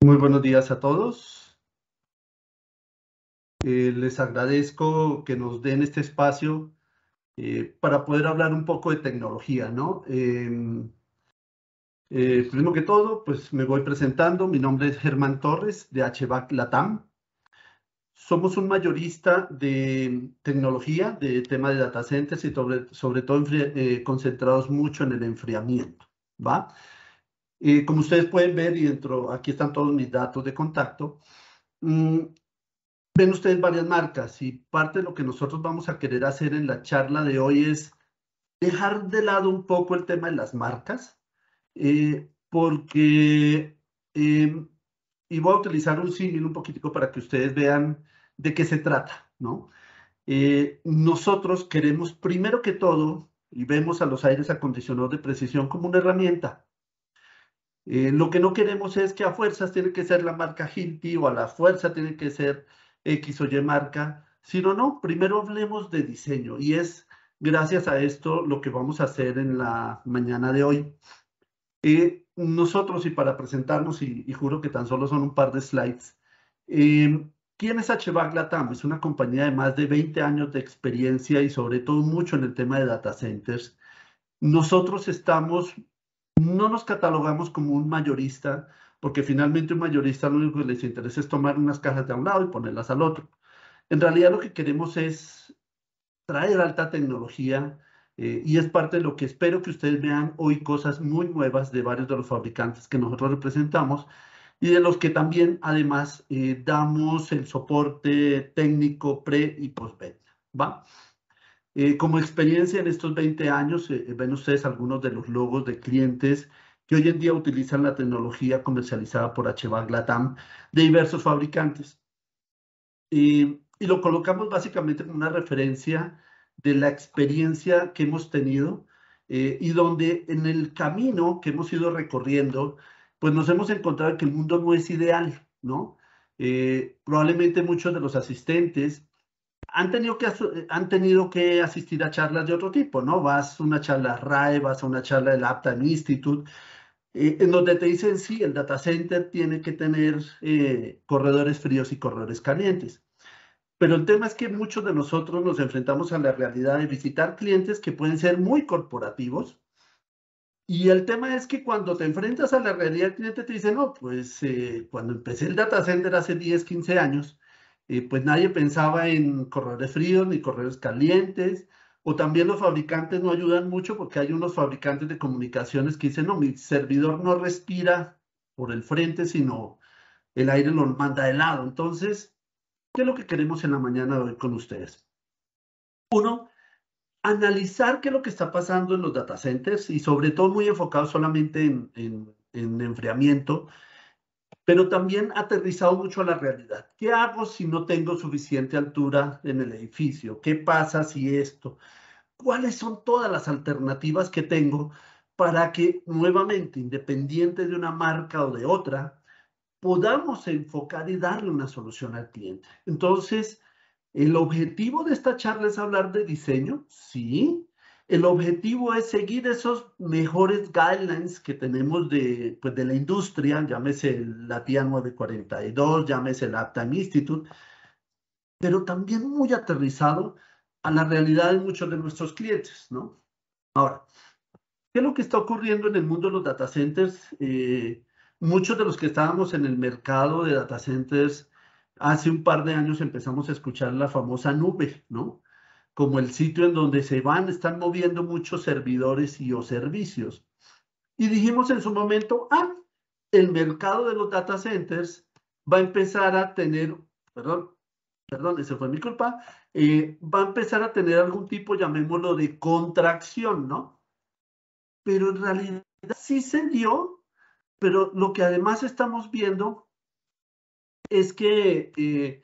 Muy buenos días a todos. Les agradezco que nos den este espacio para poder hablar un poco de tecnología, ¿no? Primero que todo, pues me voy presentando. Mi nombre es Germán Torres de HVAC Latam. Somos un mayorista de tecnología, de tema de data centers y sobre todo concentrados mucho en el enfriamiento, ¿va? Como ustedes pueden ver, aquí están todos mis datos de contacto. mm, Ven ustedes varias marcas y parte de lo que nosotros vamos a querer hacer en la charla de hoy es dejar de lado un poco el tema de las marcas, porque, y voy a utilizar un símil un poquitico para que ustedes vean de qué se trata, ¿no? Nosotros queremos primero que todo, y vemos a los aires acondicionados de precisión como una herramienta. Lo que no queremos es que a fuerzas tiene que ser la marca Hilti o a la fuerza tiene que ser X o Y marca, sino no, primero hablemos de diseño y es gracias a esto lo que vamos a hacer en la mañana de hoy. Nosotros y para presentarnos, y juro que tan solo son un par de slides, ¿quién es HVAC Latam? Es una compañía de más de 20 años de experiencia y sobre todo mucho en el tema de data centers. Nosotros no nos catalogamos como un mayorista, porque finalmente un mayorista lo único que les interesa es tomar unas cajas de un lado y ponerlas al otro. En realidad lo que queremos es traer alta tecnología y es parte de lo que espero que ustedes vean hoy cosas muy nuevas de varios de los fabricantes que nosotros representamos y de los que también además damos el soporte técnico pre y postventa. ¿Va? Como experiencia en estos 20 años, ven ustedes algunos de los logos de clientes que hoy en día utilizan la tecnología comercializada por HVAC Latam de diversos fabricantes. Y lo colocamos básicamente como una referencia de la experiencia que hemos tenido y donde en el camino que hemos ido recorriendo, pues nos hemos encontrado que el mundo no es ideal, ¿no? Probablemente muchos de los asistentes han tenido que asistir a charlas de otro tipo, ¿no? Vas a una charla RAE, vas a una charla del Uptime Institute, en donde te dicen, sí, el data center tiene que tener corredores fríos y corredores calientes. Pero el tema es que muchos de nosotros nos enfrentamos a la realidad de visitar clientes que pueden ser muy corporativos. Y el tema es que cuando te enfrentas a la realidad, el cliente te dice, no, pues cuando empecé el data center hace 10, 15 años, pues nadie pensaba en corredores fríos ni corredores calientes, o también los fabricantes no ayudan mucho porque hay unos fabricantes de comunicaciones que dicen, no, mi servidor no respira por el frente, sino el aire lo manda de lado. Entonces, ¿qué es lo que queremos en la mañana de hoy con ustedes? Uno, analizar qué es lo que está pasando en los data centers y sobre todo muy enfocado solamente en enfriamiento, pero también aterrizado mucho a la realidad. ¿Qué hago si no tengo suficiente altura en el edificio? ¿Qué pasa si esto? ¿Cuáles son todas las alternativas que tengo para que nuevamente, independiente de una marca o de otra, podamos enfocar y darle una solución al cliente? Entonces, el objetivo de esta charla es hablar de diseño, sí. El objetivo es seguir esos mejores guidelines que tenemos pues de la industria, llámese la TIA 942, llámese el Uptime Institute, pero también muy aterrizado a la realidad de muchos de nuestros clientes, ¿no? Ahora, ¿qué es lo que está ocurriendo en el mundo de los data centers? Muchos de los que estábamos en el mercado de data centers hace un par de años empezamos a escuchar la famosa nube, ¿no? Como el sitio en donde están moviendo muchos servidores y o servicios. Y dijimos en su momento, el mercado de los data centers va a empezar a tener, perdón, esa fue mi culpa, va a empezar a tener algún tipo, llamémoslo, de contracción, ¿no? Pero en realidad sí se dio, pero lo que además estamos viendo es que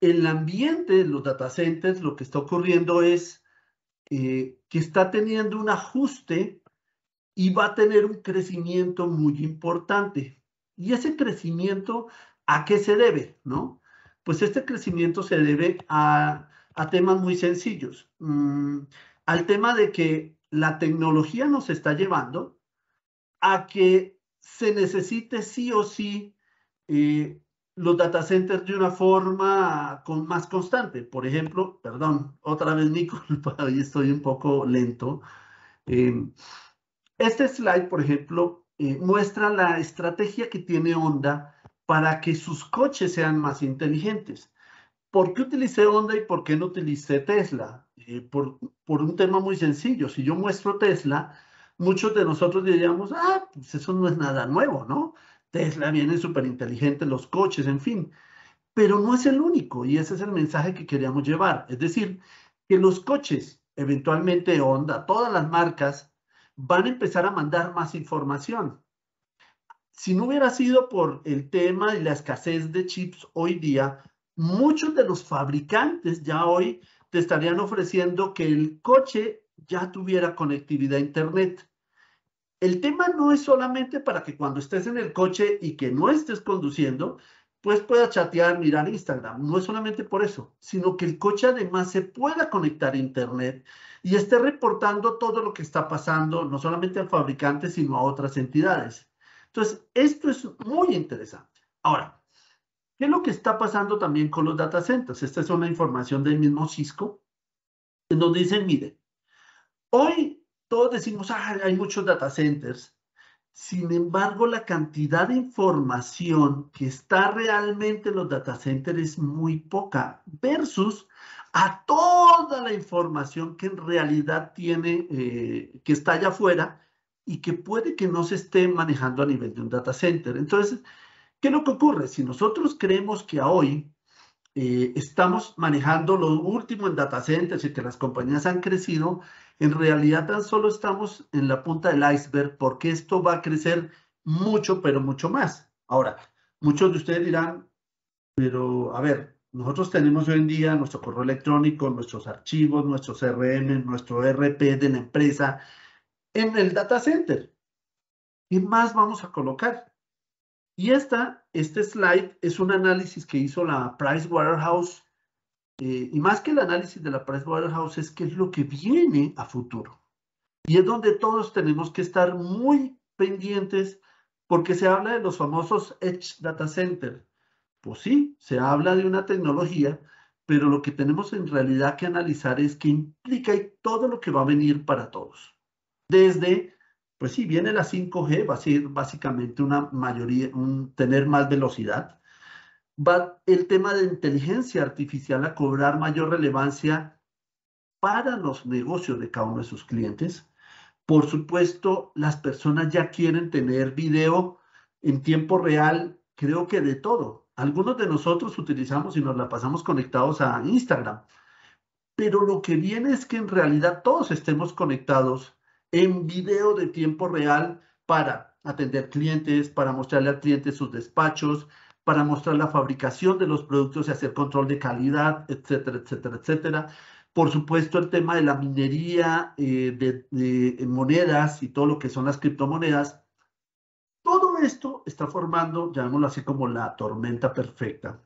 el ambiente de los data centers, lo que está ocurriendo es que está teniendo un ajuste y va a tener un crecimiento muy importante. Y ese crecimiento, ¿a qué se debe? ¿No? Pues este crecimiento se debe a temas muy sencillos. Al tema de que la tecnología nos está llevando a que se necesite sí o sí los data centers de una forma más constante. Por ejemplo, perdón, otra vez mi culpa, hoy estoy un poco lento. Este slide, por ejemplo, muestra la estrategia que tiene Honda para que sus coches sean más inteligentes. ¿Por qué utilicé Honda y por qué no utilicé Tesla? Por un tema muy sencillo. Si yo muestro Tesla, muchos de nosotros diríamos, ah, pues eso no es nada nuevo, ¿no? Tesla viene súper inteligente, los coches, en fin. Pero no es el único y ese es el mensaje que queríamos llevar. Es decir, que los coches, eventualmente Honda, todas las marcas, van a empezar a mandar más información. Si no hubiera sido por el tema y la escasez de chips hoy día, muchos de los fabricantes ya hoy te estarían ofreciendo que el coche ya tuviera conectividad a Internet. El tema no es solamente para que cuando estés en el coche y que no estés conduciendo, pues puedas chatear, mirar Instagram. No es solamente por eso, sino que el coche además se pueda conectar a Internet y esté reportando todo lo que está pasando, no solamente al fabricante, sino a otras entidades. Entonces, esto es muy interesante. Ahora, ¿qué es lo que está pasando también con los data centers? Esta es una información del mismo Cisco, en donde dicen, mire, hoy todos decimos, ah, hay muchos data centers. Sin embargo, la cantidad de información que está realmente en los data centers es muy poca versus a toda la información que en realidad tiene, que está allá afuera y que puede que no se esté manejando a nivel de un data center. Entonces, ¿qué es lo que ocurre? Si nosotros creemos que a hoy estamos manejando lo último en data centers y que las compañías han crecido, en realidad tan solo estamos en la punta del iceberg porque esto va a crecer mucho, pero mucho más. Ahora, muchos de ustedes dirán, pero a ver, nosotros tenemos hoy en día nuestro correo electrónico, nuestros archivos, nuestro CRM, nuestro ERP de la empresa en el data center. ¿Qué más vamos a colocar? Y este slide es un análisis que hizo la Pricewaterhouse. Y más que el análisis de la Pricewaterhouse es qué es lo que viene a futuro. Y es donde todos tenemos que estar muy pendientes porque se habla de los famosos Edge Data Center. Pues sí, se habla de una tecnología, pero lo que tenemos en realidad que analizar es qué implica y todo lo que va a venir para todos. Desde, pues sí, viene la 5G, va a ser básicamente una mayoría, tener más velocidad. Va el tema de inteligencia artificial a cobrar mayor relevancia para los negocios de cada uno de sus clientes. Por supuesto, las personas ya quieren tener video en tiempo real, creo que de todo. Algunos de nosotros utilizamos y nos la pasamos conectados a Instagram, pero lo que viene es que en realidad todos estemos conectados en video de tiempo real para atender clientes, para mostrarle al cliente sus despachos, para mostrar la fabricación de los productos y hacer control de calidad, etcétera, etcétera, etcétera. Por supuesto, el tema de la minería de monedas y todo lo que son las criptomonedas. Todo esto está formando, llamémoslo así, como la tormenta perfecta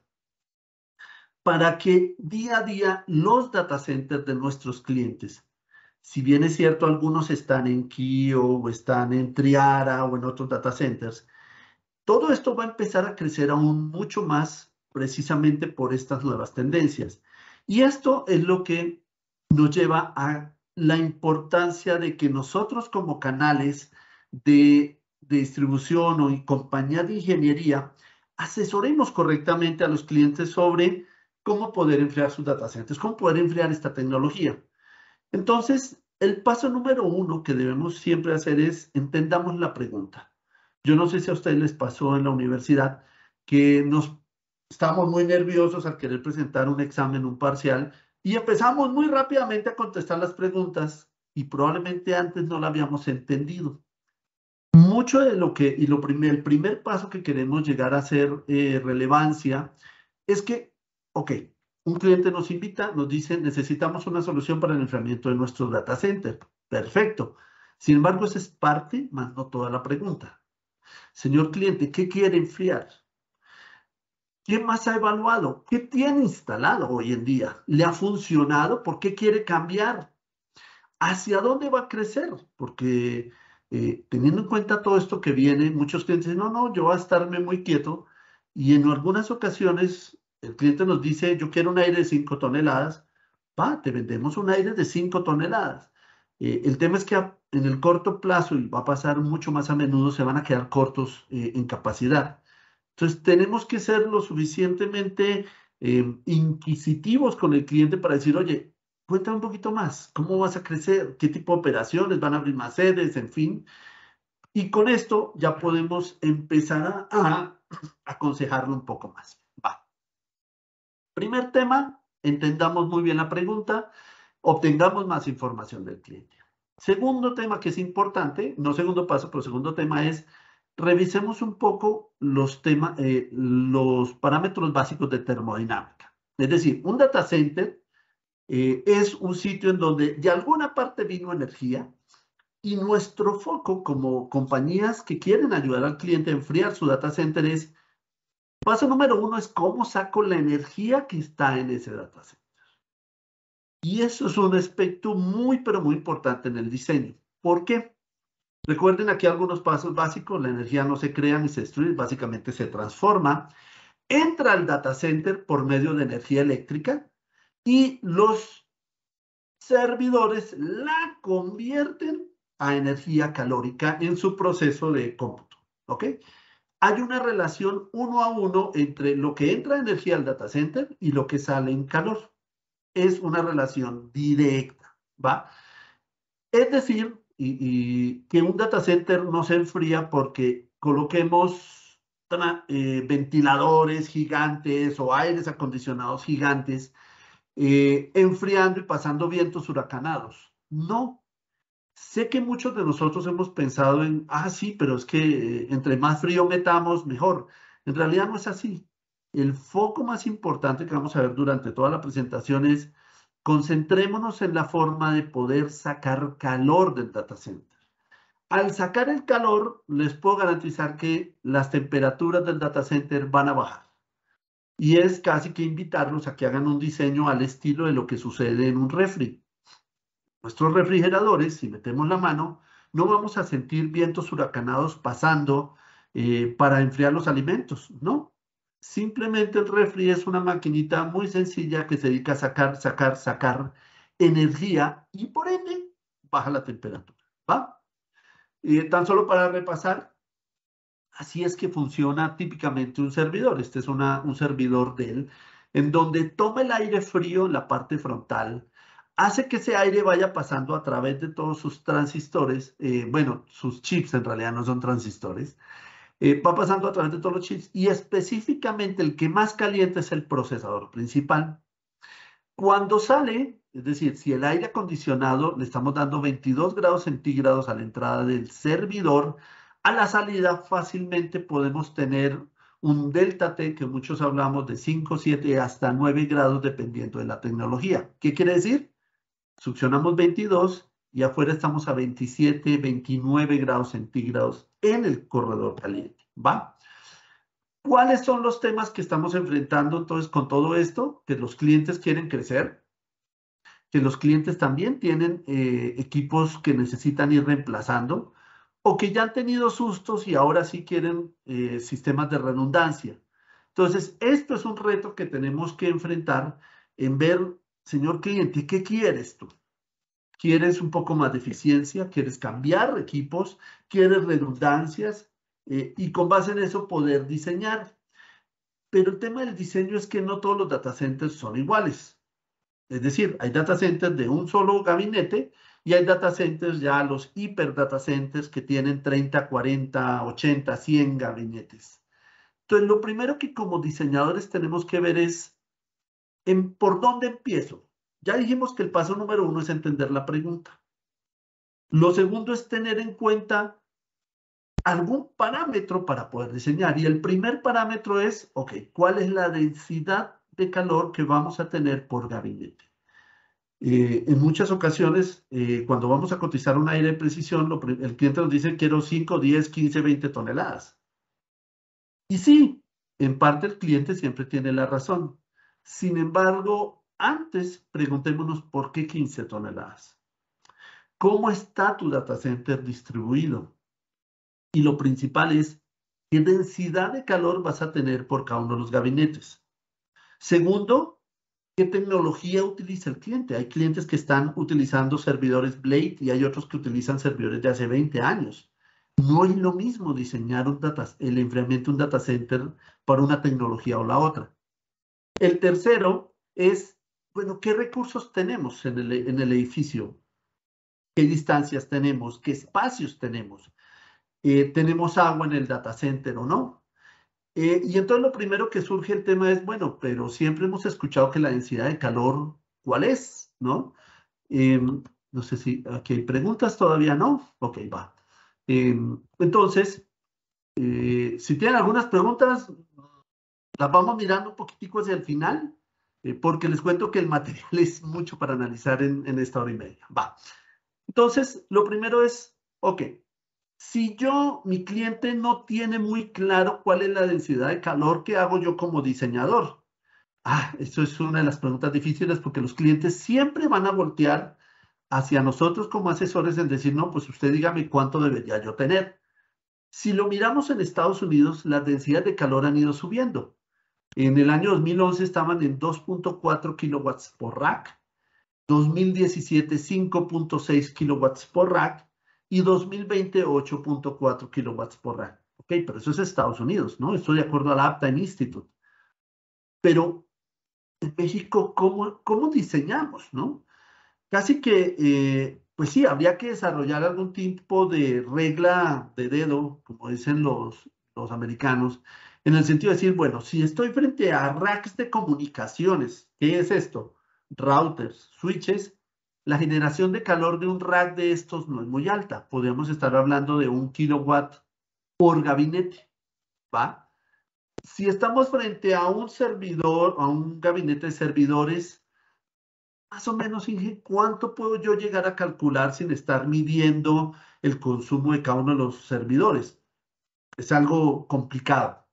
para que día a día los data centers de nuestros clientes, si bien es cierto, algunos están en Kio o están en Triara o en otros data centers, todo esto va a empezar a crecer aún mucho más precisamente por estas nuevas tendencias. Y esto es lo que nos lleva a la importancia de que nosotros como canales de distribución o compañía de ingeniería asesoremos correctamente a los clientes sobre cómo poder enfriar sus data centers, cómo poder enfriar esta tecnología. Entonces, el paso número uno que debemos siempre hacer es entendamos la pregunta. Yo no sé si a ustedes les pasó en la universidad que nos estábamos muy nerviosos al querer presentar un examen, un parcial, y empezamos muy rápidamente a contestar las preguntas y probablemente antes no la habíamos entendido. Mucho de lo que, y el primer paso que queremos llegar a hacer relevancia es que, ok, un cliente nos invita, nos dice, necesitamos una solución para el enfriamiento de nuestro data center. Perfecto. Sin embargo, esa es parte, más no toda la pregunta. Señor cliente, ¿qué quiere enfriar? ¿Qué más ha evaluado? ¿Qué tiene instalado hoy en día? ¿Le ha funcionado? ¿Por qué quiere cambiar? ¿Hacia dónde va a crecer? Porque teniendo en cuenta todo esto que viene, muchos clientes dicen, no, yo voy a estarme muy quieto Y en algunas ocasiones el cliente nos dice, yo quiero un aire de 5 toneladas, te vendemos un aire de 5 toneladas. El tema es que en el corto plazo, y va a pasar mucho más a menudo, se van a quedar cortos en capacidad. Entonces, tenemos que ser lo suficientemente inquisitivos con el cliente para decir, oye, cuéntame un poquito más, ¿cómo vas a crecer? ¿Qué tipo de operaciones? ¿Van a abrir más sedes? En fin. Y con esto ya podemos empezar a aconsejarlo un poco más. Va. Primer tema, entendamos muy bien la pregunta, obtengamos más información del cliente. Segundo tema que es importante, no segundo paso, pero segundo tema es, revisemos un poco los parámetros básicos de termodinámica. Es decir, un data center es un sitio en donde de alguna parte vino energía y nuestro foco como compañías que quieren ayudar al cliente a enfriar su data center es, paso número uno es cómo saco la energía que está en ese data center. Y eso es un aspecto muy, pero muy importante en el diseño. ¿Por qué? Recuerden aquí algunos pasos básicos. La energía no se crea ni se destruye, básicamente se transforma. Entra al data center por medio de energía eléctrica y los servidores la convierten a energía calórica en su proceso de cómputo. ¿Ok? Hay una relación 1 a 1 entre lo que entra de energía al data center y lo que sale en calor. Es una relación directa, ¿va? Es decir, que un data center no se enfría porque coloquemos ventiladores gigantes o aires acondicionados gigantes enfriando y pasando vientos huracanados. No. Sé que muchos de nosotros hemos pensado en, sí, pero es que entre más frío metamos, mejor. En realidad no es así. El foco más importante que vamos a ver durante toda la presentación es concentrémonos en la forma de poder sacar calor del data center. Al sacar el calor, les puedo garantizar que las temperaturas del data center van a bajar. Y es casi que invitarlos a que hagan un diseño al estilo de lo que sucede en un refri. Nuestros refrigeradores, si metemos la mano, no vamos a sentir vientos huracanados pasando para enfriar los alimentos, ¿no? Simplemente el refri es una maquinita muy sencilla que se dedica a sacar energía y por ende baja la temperatura, ¿va? Tan solo para repasar, así es que funciona típicamente un servidor. Este es un servidor Dell, en donde toma el aire frío en la parte frontal, hace que ese aire vaya pasando a través de todos sus transistores, bueno, sus chips en realidad no son transistores, va pasando a través de todos los chips y específicamente el que más caliente es el procesador principal. Cuando sale, es decir, si el aire acondicionado le estamos dando 22 grados centígrados a la entrada del servidor, a la salida fácilmente podemos tener un delta T que muchos hablamos de 5, 7 hasta 9 grados dependiendo de la tecnología. ¿Qué quiere decir? Succionamos 22 y afuera estamos a 27, 29 grados centígrados en el corredor caliente. ¿Va? ¿Cuáles son los temas que estamos enfrentando entonces con todo esto? Que los clientes quieren crecer, que los clientes también tienen equipos que necesitan ir reemplazando o que ya han tenido sustos y ahora sí quieren sistemas de redundancia. Entonces, esto es un reto que tenemos que enfrentar en ver, señor cliente, ¿qué quieres tú? ¿Quieres un poco más de eficiencia? ¿Quieres cambiar equipos? ¿Quieres redundancias? Y con base en eso poder diseñar. Pero el tema del diseño es que no todos los data centers son iguales. Es decir, hay data centers de un solo gabinete y hay data centers ya los hiper data centers que tienen 30, 40, 80, 100 gabinetes. Entonces, lo primero que como diseñadores tenemos que ver es por dónde empiezo. Ya dijimos que el paso número uno es entender la pregunta. Lo segundo es tener en cuenta algún parámetro para poder diseñar. Y el primer parámetro es, ok, ¿cuál es la densidad de calor que vamos a tener por gabinete? En muchas ocasiones, cuando vamos a cotizar un aire de precisión, el cliente nos dice quiero 5, 10, 15, 20 toneladas. Y sí, en parte el cliente siempre tiene la razón. Sin embargo, antes preguntémonos por qué 15 toneladas. ¿Cómo está tu data center distribuido? Y lo principal es, ¿Qué densidad de calor vas a tener por cada uno de los gabinetes? Segundo, ¿qué tecnología utiliza el cliente? Hay clientes que están utilizando servidores Blade y hay otros que utilizan servidores de hace 20 años. No es lo mismo diseñar el enfriamiento de un data center para una tecnología o la otra. El tercero es, bueno, ¿qué recursos tenemos en el edificio? ¿Qué distancias tenemos? ¿Qué espacios tenemos? ¿Tenemos agua en el data center o no? Y entonces lo primero que surge el tema es, bueno, pero siempre hemos escuchado que la densidad de calor, ¿cuál es? ¿No? No sé si aquí hay preguntas, todavía no. Ok, va. Entonces, si tienen algunas preguntas, las vamos mirando un poquitico hacia el final, porque les cuento que el material es mucho para analizar en esta hora y media. Va. Entonces, lo primero es, ok, si mi cliente no tiene muy claro cuál es la densidad de calor, ¿qué hago yo como diseñador? Esto es una de las preguntas difíciles porque los clientes siempre van a voltear hacia nosotros como asesores en decir, no, pues usted dígame cuánto debería yo tener. Si lo miramos en Estados Unidos, las densidades de calor han ido subiendo. En el año 2011 estaban en 2.4 kilowatts por rack, 2017 5.6 kilowatts por rack y 2020 8.4 kilowatts por rack. Ok, pero eso es Estados Unidos, ¿no? Esto de acuerdo a la Uptime Institute. Pero en México, ¿cómo diseñamos, no? Casi que, pues sí, habría que desarrollar algún tipo de regla de dedo, como dicen los americanos, en el sentido de decir, bueno, si estoy frente a racks de comunicaciones, ¿qué es esto? Routers, switches, la generación de calor de un rack de estos no es muy alta. Podríamos estar hablando de 1 kilowatt por gabinete, ¿va? Si estamos frente a un servidor, a un gabinete de servidores, más o menos, Inge, ¿cuánto puedo yo llegar a calcular sin estar midiendo el consumo de cada uno de los servidores? Es algo complicado.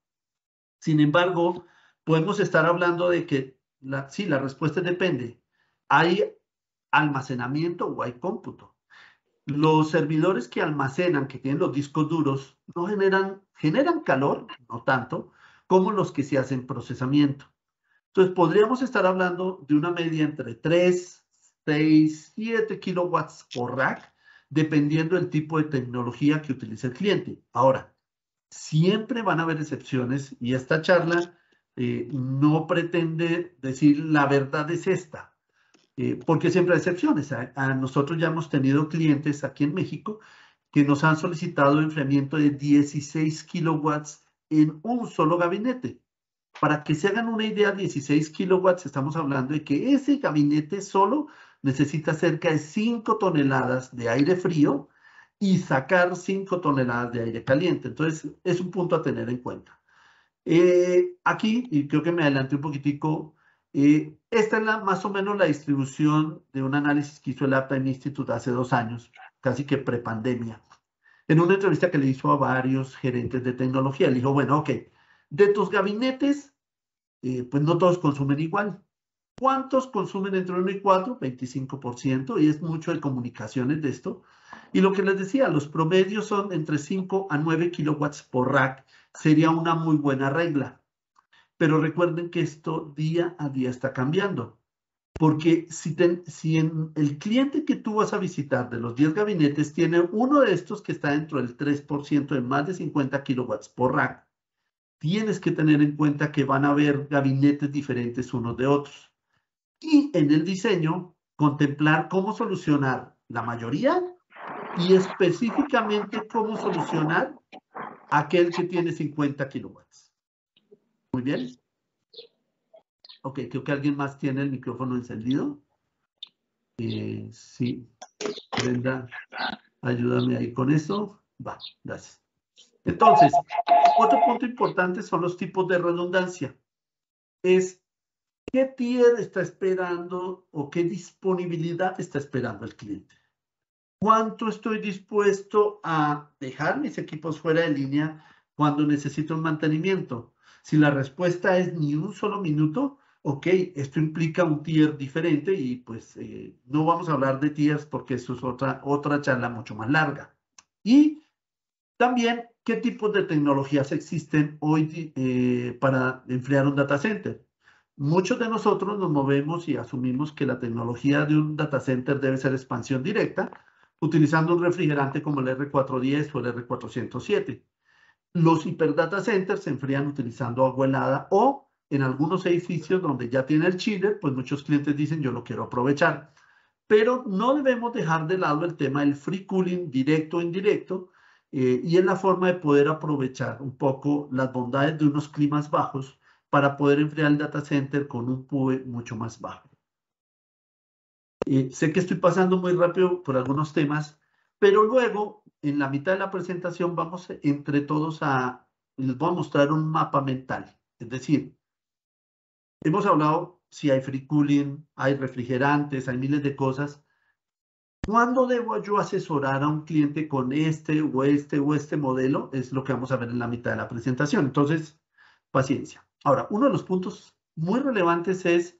Sin embargo, podemos estar hablando de que, sí, la respuesta depende. ¿Hay almacenamiento o hay cómputo? Los servidores que almacenan, que tienen los discos duros, no generan calor, no tanto, como los que se hacen procesamiento. Entonces, podríamos estar hablando de una media entre 3, 6, 7 kilowatts por rack, dependiendo del tipo de tecnología que utilice el cliente. Ahora, siempre van a haber excepciones y esta charla no pretende decir la verdad es esta, porque siempre hay excepciones. Nosotros ya hemos tenido clientes aquí en México que nos han solicitado enfriamiento de 16 kilowatts en un solo gabinete. Para que se hagan una idea, 16 kilowatts, estamos hablando de que ese gabinete solo necesita cerca de 5 toneladas de aire frío y sacar 5 toneladas de aire caliente. Entonces, es un punto a tener en cuenta. Aquí, y creo que me adelanté un poquitico, esta es más o menos la distribución de un análisis que hizo el Uptime Institute hace 2 años, casi que prepandemia. En una entrevista que le hizo a varios gerentes de tecnología, le dijo, bueno, ok, de tus gabinetes, pues no todos consumen igual. ¿Cuántos consumen entre 1 y 4? 25%, y es mucho de comunicaciones de esto. Y lo que les decía, los promedios son entre 5 a 9 kilowatts por rack. Sería una muy buena regla. Pero recuerden que esto día a día está cambiando. Porque si en el cliente que tú vas a visitar de los 10 gabinetes tiene uno de estos que está dentro del 3% de más de 50 kilowatts por rack, tienes que tener en cuenta que van a haber gabinetes diferentes unos de otros. Y en el diseño, contemplar cómo solucionar la mayoría y específicamente cómo solucionar aquel que tiene 50 kilowatts. Muy bien. Ok, creo que alguien más tiene el micrófono encendido. Sí. Brenda, ayúdame ahí con eso. Va, gracias. Entonces, otro punto importante son los tipos de redundancia. Es qué tier está esperando o qué disponibilidad está esperando el cliente. ¿Cuánto estoy dispuesto a dejar mis equipos fuera de línea cuando necesito un mantenimiento? Si la respuesta es ni un solo minuto, ok, esto implica un tier diferente y pues no vamos a hablar de tiers porque eso es otra charla mucho más larga. Y también, ¿qué tipos de tecnologías existen hoy para enfriar un data center? Muchos de nosotros nos movemos y asumimos que la tecnología de un data center debe ser expansión directa, utilizando un refrigerante como el R410 o el R407. Los hiperdata centers se enfrían utilizando agua helada o en algunos edificios donde ya tiene el chiller, pues muchos clientes dicen yo lo quiero aprovechar. Pero no debemos dejar de lado el tema del free cooling directo o indirecto y es la forma de poder aprovechar un poco las bondades de unos climas bajos para poder enfriar el data center con un PUE mucho más bajo. Sé que estoy pasando muy rápido por algunos temas, pero luego en la mitad de la presentación vamos entre todos les voy a mostrar un mapa mental. Es decir, hemos hablado si hay free cooling, hay refrigerantes, hay miles de cosas. ¿Cuándo debo yo asesorar a un cliente con este o este o este modelo? Es lo que vamos a ver en la mitad de la presentación. Entonces, paciencia. Ahora, uno de los puntos muy relevantes es,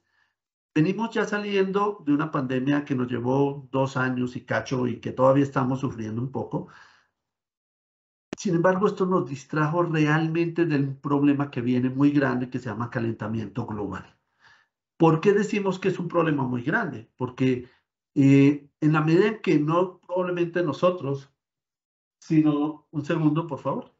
venimos ya saliendo de una pandemia que nos llevó 2 años y cacho y que todavía estamos sufriendo un poco. Sin embargo, esto nos distrajo realmente del problema que viene muy grande que se llama calentamiento global. ¿Por qué decimos que es un problema muy grande? Porque en la medida en que no probablemente nosotros, sino un segundo, por favor.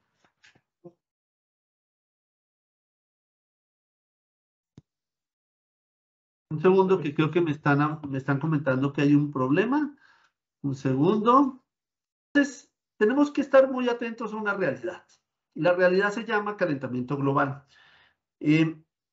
Un segundo que creo que me están comentando que hay un problema. Un segundo. Entonces, tenemos que estar muy atentos a una realidad. Y la realidad se llama calentamiento global.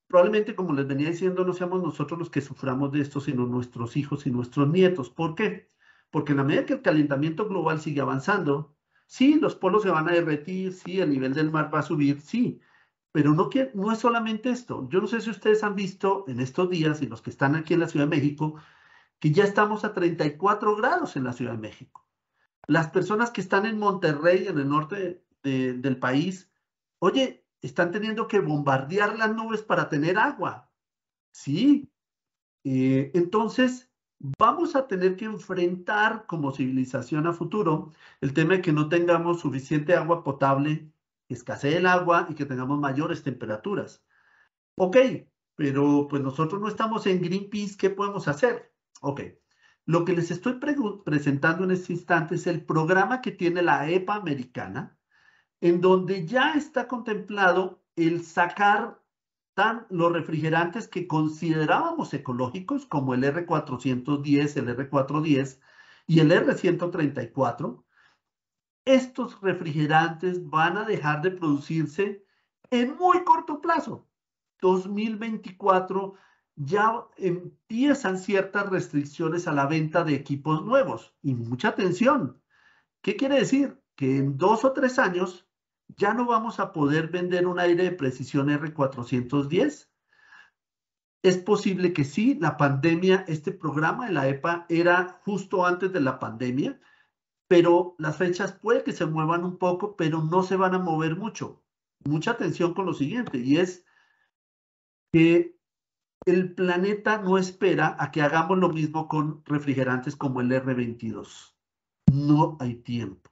Probablemente, como les venía diciendo, no seamos nosotros los que suframos de esto, sino nuestros hijos y nuestros nietos. ¿Por qué? Porque en la medida que el calentamiento global sigue avanzando, sí, los polos se van a derretir, sí, el nivel del mar va a subir, sí, pero no es solamente esto. Yo no sé si ustedes han visto en estos días, y los que están aquí en la Ciudad de México, que ya estamos a 34 grados en la Ciudad de México. Las personas que están en Monterrey, en el norte del país, oye, están teniendo que bombardear las nubes para tener agua. Sí. Entonces, vamos a tener que enfrentar como civilización a futuro el tema de que no tengamos suficiente agua potable, que escasee el agua y que tengamos mayores temperaturas. Ok, pero pues nosotros no estamos en Greenpeace, ¿qué podemos hacer? Ok, lo que les estoy presentando en este instante es el programa que tiene la EPA americana, en donde ya está contemplado el sacar los refrigerantes que considerábamos ecológicos, como el R410, el R410 y el R134. Estos refrigerantes van a dejar de producirse en muy corto plazo. 2024 ya empiezan ciertas restricciones a la venta de equipos nuevos. Y mucha atención. ¿Qué quiere decir? Que en 2 o 3 años ya no vamos a poder vender un aire de precisión R410. Es posible que sí, la pandemia, este programa de la EPA era justo antes de la pandemia, pero las fechas puede que se muevan un poco, pero no se van a mover mucho. Mucha atención con lo siguiente, y es que el planeta no espera a que hagamos lo mismo con refrigerantes como el R22. No hay tiempo.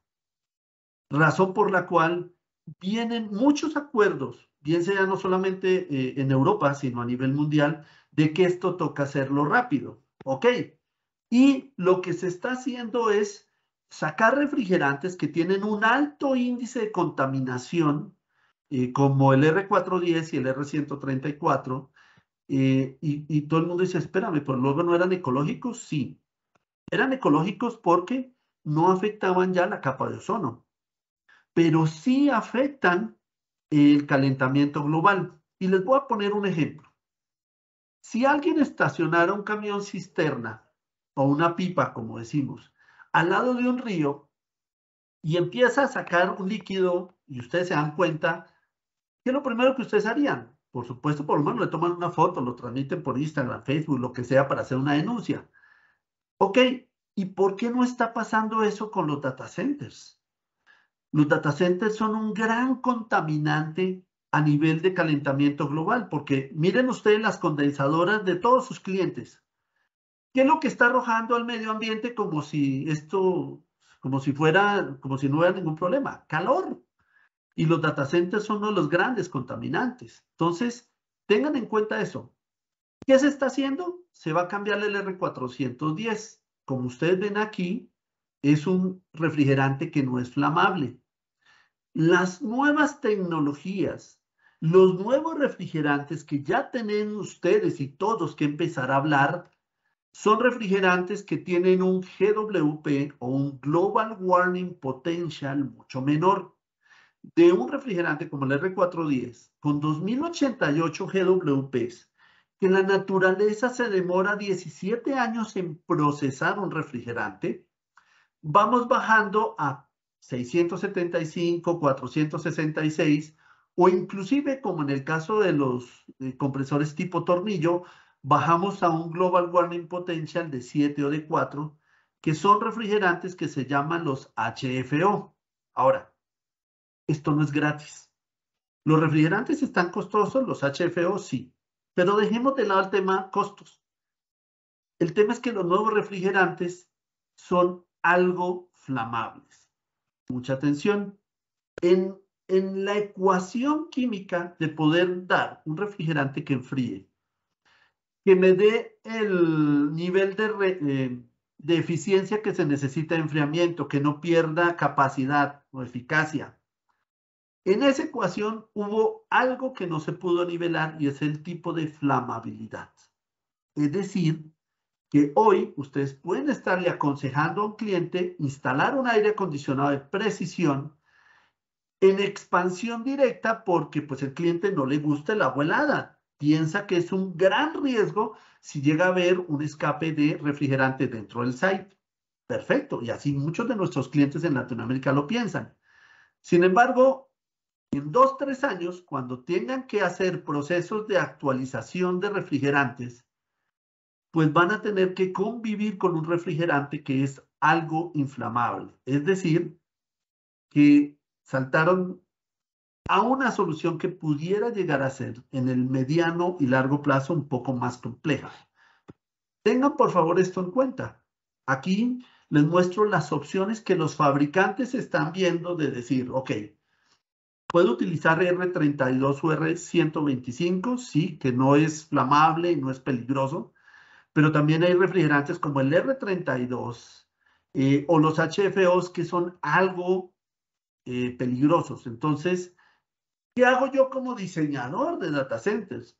Razón por la cual vienen muchos acuerdos, bien sea no solamente en Europa, sino a nivel mundial, de que esto toca hacerlo rápido. ¿Ok? Y lo que se está haciendo es sacar refrigerantes que tienen un alto índice de contaminación, como el R410 y el R134, y todo el mundo dice, espérame, pero luego no eran ecológicos. Sí, eran ecológicos porque no afectaban ya la capa de ozono, pero sí afectan el calentamiento global. Y les voy a poner un ejemplo. Si alguien estacionara un camión cisterna o una pipa, como decimos, al lado de un río y empieza a sacar un líquido y ustedes se dan cuenta, ¿qué es lo primero que ustedes harían? Por supuesto, por lo menos le toman una foto, lo transmiten por Instagram, Facebook, lo que sea, para hacer una denuncia. Ok, ¿y por qué no está pasando eso con los data centers? Los data centers son un gran contaminante a nivel de calentamiento global, porque miren ustedes las condensadoras de todos sus clientes. ¿Qué es lo que está arrojando al medio ambiente como si no hubiera ningún problema? Calor. Y los data centers son uno de los grandes contaminantes. Entonces, tengan en cuenta eso. ¿Qué se está haciendo? Se va a cambiar el R410. Como ustedes ven aquí, es un refrigerante que no es flamable. Las nuevas tecnologías, los nuevos refrigerantes que ya tienen ustedes y todos que empezar a hablar, son refrigerantes que tienen un GWP o un Global Warming Potential mucho menor. De un refrigerante como el R410 con 2088 GWPs, que en la naturaleza se demora 17 años en procesar un refrigerante, vamos bajando a 675, 466 o inclusive como en el caso de los compresores tipo tornillo, bajamos a un Global Warming Potential de 7 o de 4, que son refrigerantes que se llaman los HFO. Ahora, esto no es gratis. Los refrigerantes están costosos, los HFO sí, pero dejemos de lado el tema costos. El tema es que los nuevos refrigerantes son algo flamables. Mucha atención. En la ecuación química de poder dar un refrigerante que enfríe, que me dé el nivel de eficiencia que se necesita de enfriamiento, que no pierda capacidad o eficacia. En esa ecuación hubo algo que no se pudo nivelar y es el tipo de flamabilidad. Es decir, que hoy ustedes pueden estarle aconsejando a un cliente instalar un aire acondicionado de precisión en expansión directa porque pues el cliente no le gusta el agua helada. Piensa que es un gran riesgo si llega a haber un escape de refrigerante dentro del site. Perfecto, y así muchos de nuestros clientes en Latinoamérica lo piensan. Sin embargo, en 2, 3 años, cuando tengan que hacer procesos de actualización de refrigerantes, pues van a tener que convivir con un refrigerante que es algo inflamable. Es decir, que saltaron a una solución que pudiera llegar a ser en el mediano y largo plazo un poco más compleja. Tengan por favor esto en cuenta. Aquí les muestro las opciones que los fabricantes están viendo de decir, ok, ¿puedo utilizar R32 o R125? Sí, que no es flamable y no es peligroso, pero también hay refrigerantes como el R32 o los HFOs que son algo peligrosos. Entonces, ¿qué hago yo como diseñador de data centers?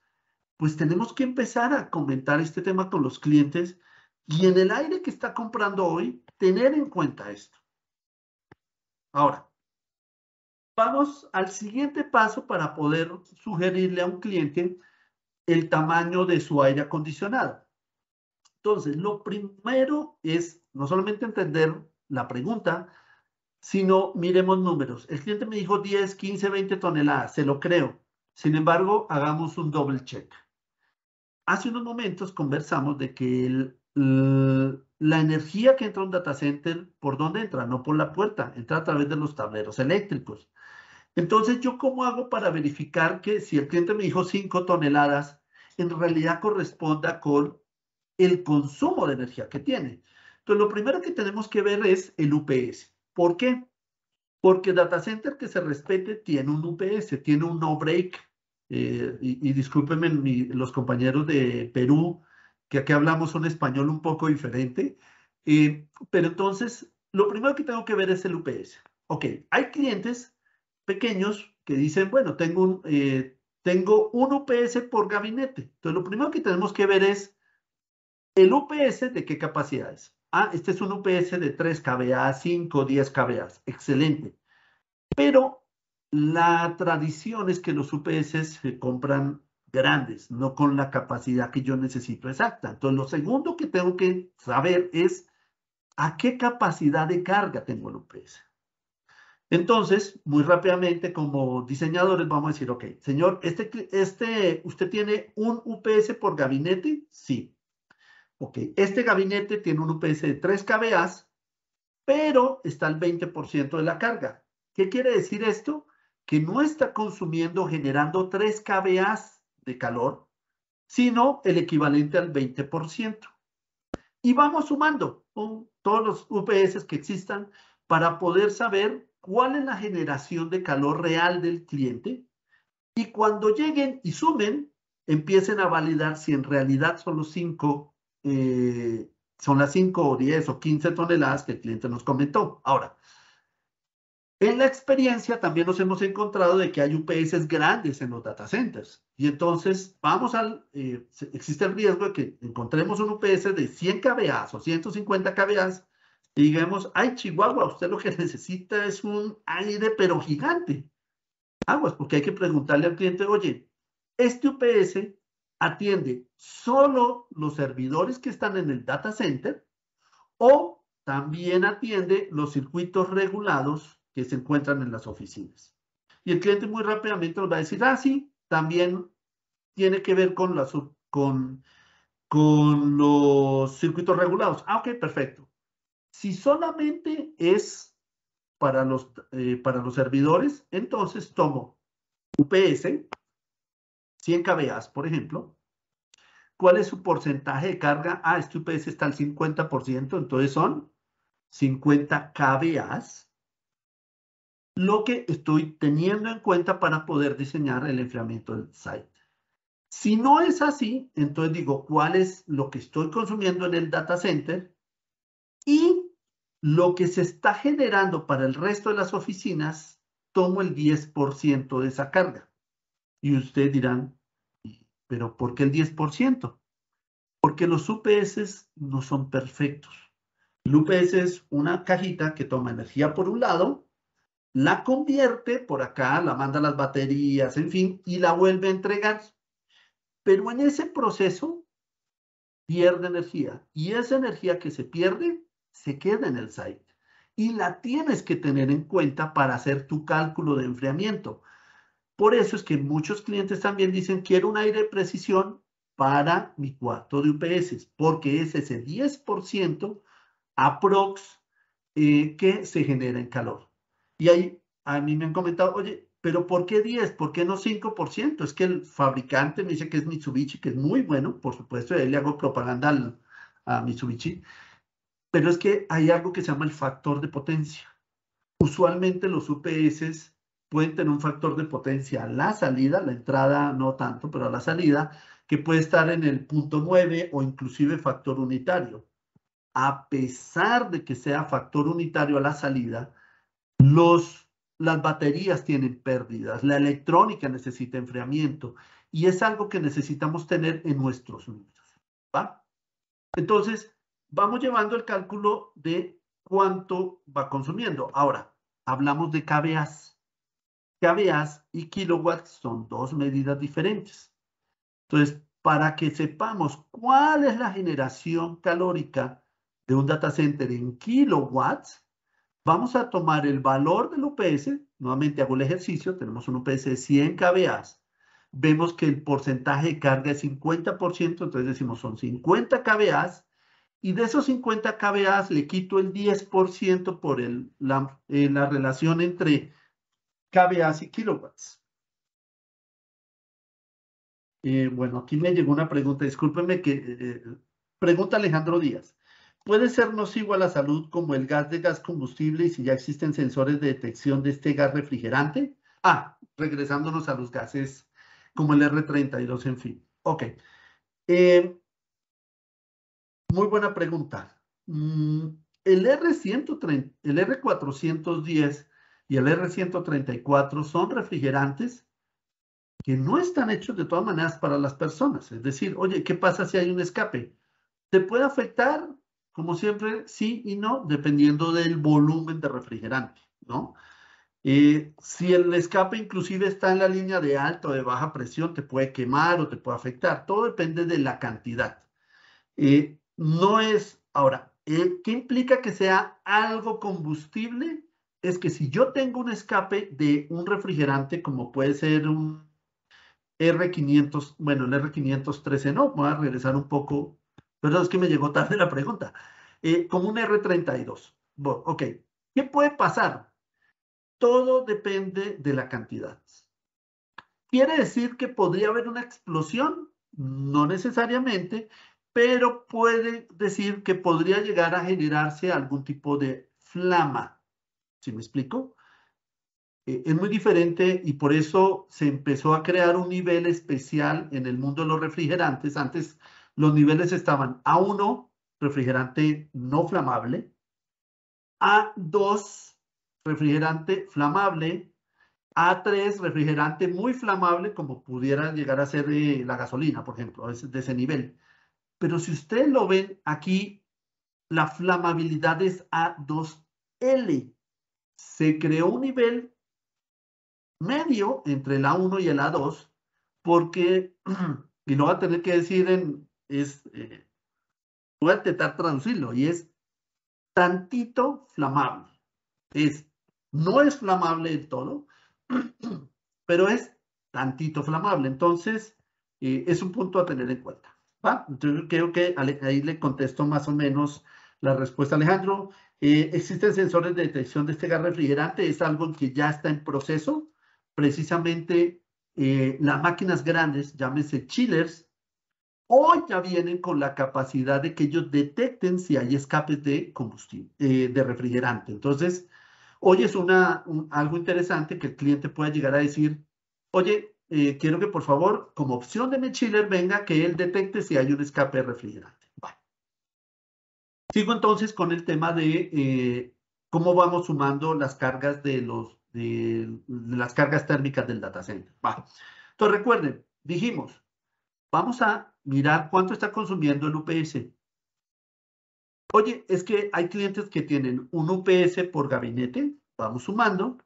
Pues tenemos que empezar a comentar este tema con los clientes y en el aire que está comprando hoy, tener en cuenta esto. Ahora, vamos al siguiente paso para poder sugerirle a un cliente el tamaño de su aire acondicionado. Entonces, lo primero es no solamente entender la pregunta, sino miremos números. El cliente me dijo 10, 15, 20 toneladas, se lo creo. Sin embargo, hagamos un double check. Hace unos momentos conversamos de que la energía que entra a un data center, ¿por dónde entra? No por la puerta, entra a través de los tableros eléctricos. Entonces, ¿yo cómo hago para verificar que si el cliente me dijo 5 toneladas, en realidad corresponda con el consumo de energía que tiene? Entonces, lo primero que tenemos que ver es el UPS. ¿Por qué? Porque data center que se respete tiene un UPS, tiene un no break. Y discúlpenme los compañeros de Perú, que aquí hablamos un español un poco diferente. Pero entonces, lo primero que tengo que ver es el UPS. Ok, hay clientes pequeños que dicen, bueno, tengo un UPS por gabinete. Entonces, lo primero que tenemos que ver es el UPS de qué capacidades. Ah, este es un UPS de 3 kVA, 5, 10 kVA. Excelente. Pero la tradición es que los UPS se compran grandes, no con la capacidad que yo necesito exacta. Entonces, lo segundo que tengo que saber es a qué capacidad de carga tengo el UPS. Entonces, muy rápidamente, como diseñadores, vamos a decir, ok, señor, ¿usted tiene un UPS por gabinete? Sí. Ok, este gabinete tiene un UPS de 3 kVA, pero está al 20% de la carga. ¿Qué quiere decir esto? Que no está consumiendo, generando 3 kVA de calor, sino el equivalente al 20%. Y vamos sumando todos los UPS que existan para poder saber cuál es la generación de calor real del cliente y cuando lleguen y sumen, empiecen a validar si en realidad son los 5, son las 5 o 10 o 15 toneladas que el cliente nos comentó. Ahora, en la experiencia también nos hemos encontrado de que hay UPS grandes en los data centers. Y entonces existe el riesgo de que encontremos un UPS de 100 kVA o 150 kVA y digamos, ay, Chihuahua, usted lo que necesita es un aire pero gigante. Aguas, porque hay que preguntarle al cliente, oye, este UPS atiende solo los servidores que están en el data center o también atiende los circuitos regulados que se encuentran en las oficinas. Y el cliente muy rápidamente nos va a decir, ah, sí, también tiene que ver con los circuitos regulados. Ah, ok, perfecto. Si solamente es para los servidores, entonces tomo UPS, 100 kVA, por ejemplo. ¿Cuál es su porcentaje de carga? Ah, este UPS está al 50%, entonces son 50 kVA, lo que estoy teniendo en cuenta para poder diseñar el enfriamiento del site. Si no es así, entonces digo, ¿cuál es lo que estoy consumiendo en el data center? Y lo que se está generando para el resto de las oficinas, tomo el 10% de esa carga. Y ustedes dirán, ¿pero por qué el 10%? Porque los UPS no son perfectos. El UPS es una cajita que toma energía por un lado, la convierte por acá, la manda a las baterías, en fin, y la vuelve a entregar. Pero en ese proceso pierde energía y esa energía que se pierde se queda en el site y la tienes que tener en cuenta para hacer tu cálculo de enfriamiento. Por eso es que muchos clientes también dicen, quiero un aire de precisión para mi cuarto de UPS, porque es ese 10% aprox que se genera en calor. Y ahí a mí me han comentado, oye, pero ¿por qué 10? ¿Por qué no 5%? Es que el fabricante me dice que es Mitsubishi, que es muy bueno, por supuesto, y ahí le hago propaganda a Mitsubishi, pero es que hay algo que se llama el factor de potencia. Usualmente los UPS pueden tener un factor de potencia a la salida, la entrada no tanto, pero a la salida, que puede estar en el 0.9 o inclusive factor unitario. A pesar de que sea factor unitario a la salida, las baterías tienen pérdidas, la electrónica necesita enfriamiento y es algo que necesitamos tener en nuestros números, ¿va? Entonces, vamos llevando el cálculo de cuánto va consumiendo. Ahora, hablamos de kVAs. kVAs y kilowatts son dos medidas diferentes. Entonces, para que sepamos cuál es la generación calórica de un data center en kilowatts, vamos a tomar el valor del UPS, nuevamente hago el ejercicio, tenemos un UPS de 100 kVAs, vemos que el porcentaje de carga es 50%, entonces decimos son 50 kVAs, y de esos 50 kVAs le quito el 10% por la relación entre kVAs y kilowatts. Bueno, aquí me llegó una pregunta, discúlpeme que pregunta Alejandro Díaz. ¿Puede ser nocivo a la salud como el gas de gas combustible y si ya existen sensores de detección de este gas refrigerante? Ah, regresándonos a los gases como el R32, en fin. Ok. Muy buena pregunta. El el R410 y el R134 son refrigerantes que no están hechos de todas maneras para las personas. Es decir, oye, ¿qué pasa si hay un escape? ¿Te puede afectar? Como siempre, sí y no, dependiendo del volumen de refrigerante, ¿no? Si el escape inclusive está en la línea de alta o de baja presión, te puede quemar o te puede afectar. Todo depende de la cantidad. No es, ahora, ¿qué implica que sea algo combustible? Es que si yo tengo un escape de un refrigerante, como puede ser un R500, bueno, el R513 no, voy a regresar un poco, perdón, es que me llegó tarde la pregunta, como un R32. Bueno, ok, ¿qué puede pasar? Todo depende de la cantidad. ¿Quiere decir que podría haber una explosión? No necesariamente, pero puede decir que podría llegar a generarse algún tipo de flama. ¿Sí me explico? Es muy diferente y por eso se empezó a crear un nivel especial en el mundo de los refrigerantes. Antes los niveles estaban A1, refrigerante no flamable, A2, refrigerante flamable, A3, refrigerante muy flamable, como pudiera llegar a ser la gasolina, por ejemplo, es de ese nivel. Pero si ustedes lo ven aquí, la flamabilidad es A2L. Se creó un nivel medio entre el A1 y el A2, porque, y lo voy a tener que decir voy a intentar traducirlo, y es tantito flamable. No es flamable del todo, pero es tantito flamable. Entonces, es un punto a tener en cuenta. ¿Va? Entonces, creo que ahí le contesto más o menos la respuesta, Alejandro. Existen sensores de detección de este gas refrigerante, es algo que ya está en proceso. Precisamente, las máquinas grandes, llámese chillers, hoy ya vienen con la capacidad de que ellos detecten si hay escapes de combustible, de refrigerante. Entonces, hoy es algo interesante que el cliente pueda llegar a decir, oye, quiero que por favor, como opción de mi chiller, venga que él detecte si hay un escape de refrigerante. Bueno. Sigo entonces con el tema de cómo vamos sumando las cargas de las cargas térmicas del data center. Bueno. Entonces recuerden, dijimos, vamos a mirar cuánto está consumiendo el UPS. Oye, es que hay clientes que tienen un UPS por gabinete, vamos sumando.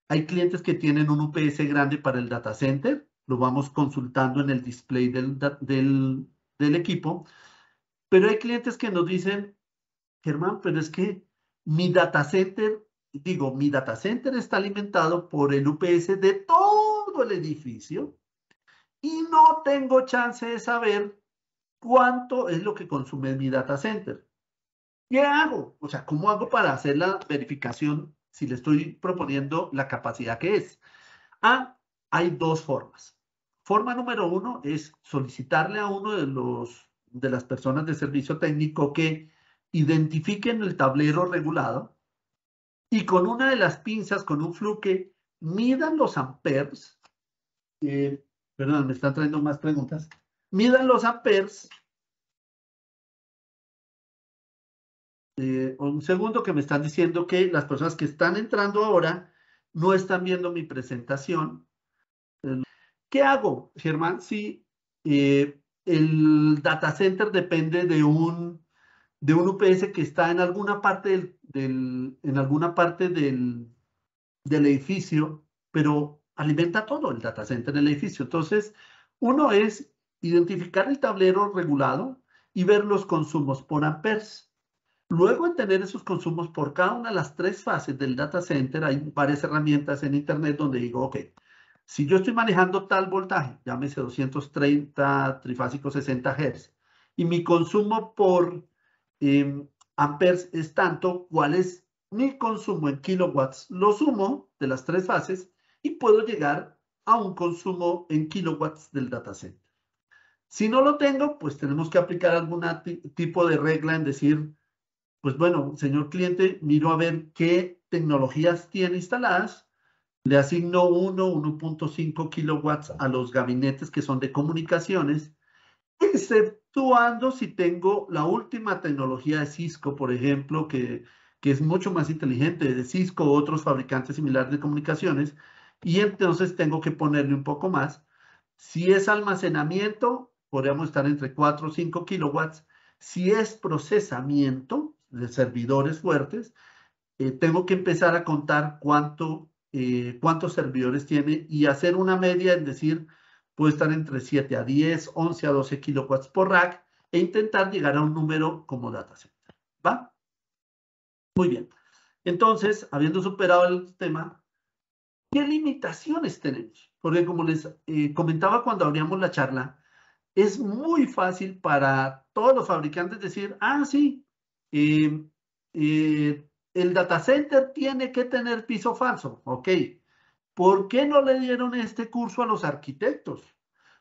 Hay clientes que tienen un UPS grande para el data center, lo vamos consultando en el display del equipo, pero hay clientes que nos dicen, Germán, pero es que mi data center está alimentado por el UPS de todo el edificio y no tengo chance de saber cuánto es lo que consume mi data center. ¿Qué hago? O sea, ¿cómo hago para hacer la verificación si le estoy proponiendo la capacidad que es? Hay dos formas. Forma número uno es solicitarle a uno de las personas de servicio técnico que identifiquen el tablero regulado y con una de las pinzas, con un fluke, midan los amperes. Perdón, me están trayendo más preguntas. Midan los amperes. Un segundo, que me están diciendo que las personas que están entrando ahora no están viendo mi presentación. ¿Qué hago, Germán? Si el data center depende de un UPS que está en alguna parte del edificio, pero alimenta todo el data center en el edificio. Entonces, uno es identificar el tablero regulado y ver los consumos por amperes. Luego de tener esos consumos por cada una de las tres fases del data center, hay varias herramientas en internet donde digo, ok, si yo estoy manejando tal voltaje, llámese 230 trifásico 60 Hz, y mi consumo por amperes es tanto, ¿cuál es mi consumo en kilowatts? Lo sumo de las tres fases y puedo llegar a un consumo en kilowatts del data center. Si no lo tengo, pues tenemos que aplicar algún tipo de regla en decir, pues bueno, señor cliente, miro a ver qué tecnologías tiene instaladas, le asigno 1.5 kilowatts a los gabinetes que son de comunicaciones, exceptuando si tengo la última tecnología de Cisco, por ejemplo, que es mucho más inteligente, de Cisco u otros fabricantes similares de comunicaciones, y entonces tengo que ponerle un poco más. Si es almacenamiento, podríamos estar entre 4 o 5 kilowatts. Si es procesamiento de servidores fuertes, tengo que empezar a contar cuántos servidores tiene y hacer una media, es decir, puede estar entre 7 a 10, 11 a 12 kilowatts por rack e intentar llegar a un número como data center. ¿Va? Muy bien. Entonces, habiendo superado el tema, ¿qué limitaciones tenemos? Porque como les comentaba cuando abríamos la charla, es muy fácil para todos los fabricantes decir, sí, el data center tiene que tener piso falso. Ok, ¿por qué no le dieron este curso a los arquitectos?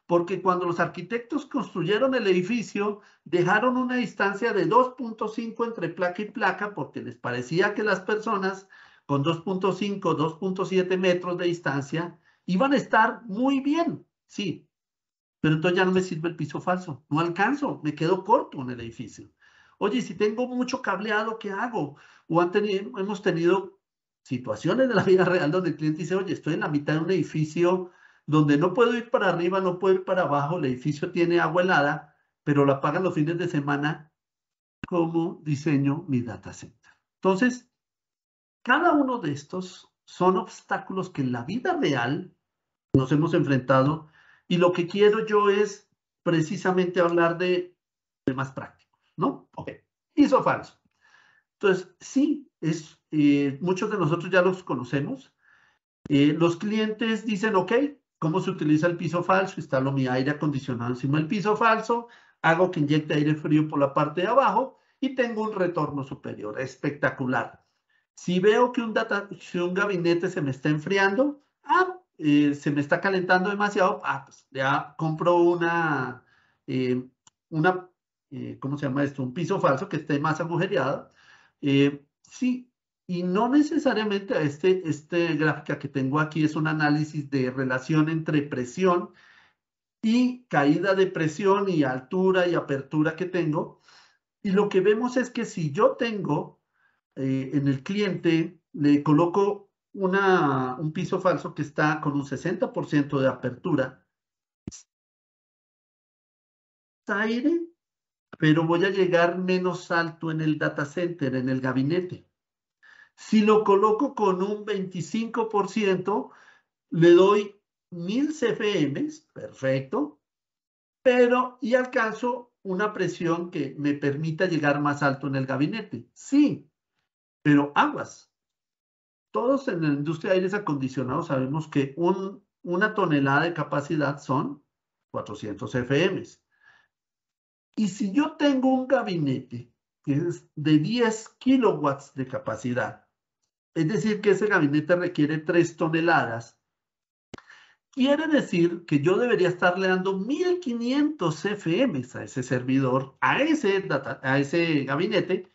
Porque cuando los arquitectos construyeron el edificio, dejaron una distancia de 2.5 entre placa y placa porque les parecía que las personas con 2.5, 2.7 metros de distancia y van a estar muy bien, sí, pero entonces ya no me sirve el piso falso, no alcanzo, me quedo corto en el edificio. Oye, si tengo mucho cableado, ¿qué hago? O hemos tenido situaciones de la vida real donde el cliente dice, oye, estoy en la mitad de un edificio donde no puedo ir para arriba, no puedo ir para abajo, el edificio tiene agua helada, pero la pagan los fines de semana. ¿Cómo diseño mi data center? Entonces, cada uno de estos son obstáculos que en la vida real nos hemos enfrentado y lo que quiero yo es precisamente hablar de temas prácticos, ¿no? Ok, piso falso. Entonces, sí, muchos de nosotros ya los conocemos. Los clientes dicen, ok, ¿cómo se utiliza el piso falso? Instalo mi aire acondicionado encima del piso falso, hago que inyecte aire frío por la parte de abajo y tengo un retorno superior. Espectacular. Si veo que un gabinete se me está enfriando, se me está calentando demasiado, pues ya compro eh, ¿cómo se llama esto? Un piso falso que esté más agujereado. Sí, y no necesariamente esta gráfica que tengo aquí es un análisis de relación entre presión y caída de presión y altura y apertura que tengo. Y lo que vemos es que si yo tengo en el cliente, le coloco un piso falso que está con un 60% de apertura, aire, pero voy a llegar menos alto en el data center, en el gabinete. Si lo coloco con un 25%, le doy 1000 CFM, perfecto, pero y alcanzo una presión que me permita llegar más alto en el gabinete. Sí, pero aguas. Todos en la industria de aires acondicionados sabemos que una tonelada de capacidad son 400 CFM. Y si yo tengo un gabinete que es de 10 kilowatts de capacidad, es decir, que ese gabinete requiere 3 toneladas, quiere decir que yo debería estarle dando 1500 CFM a ese servidor, a ese gabinete,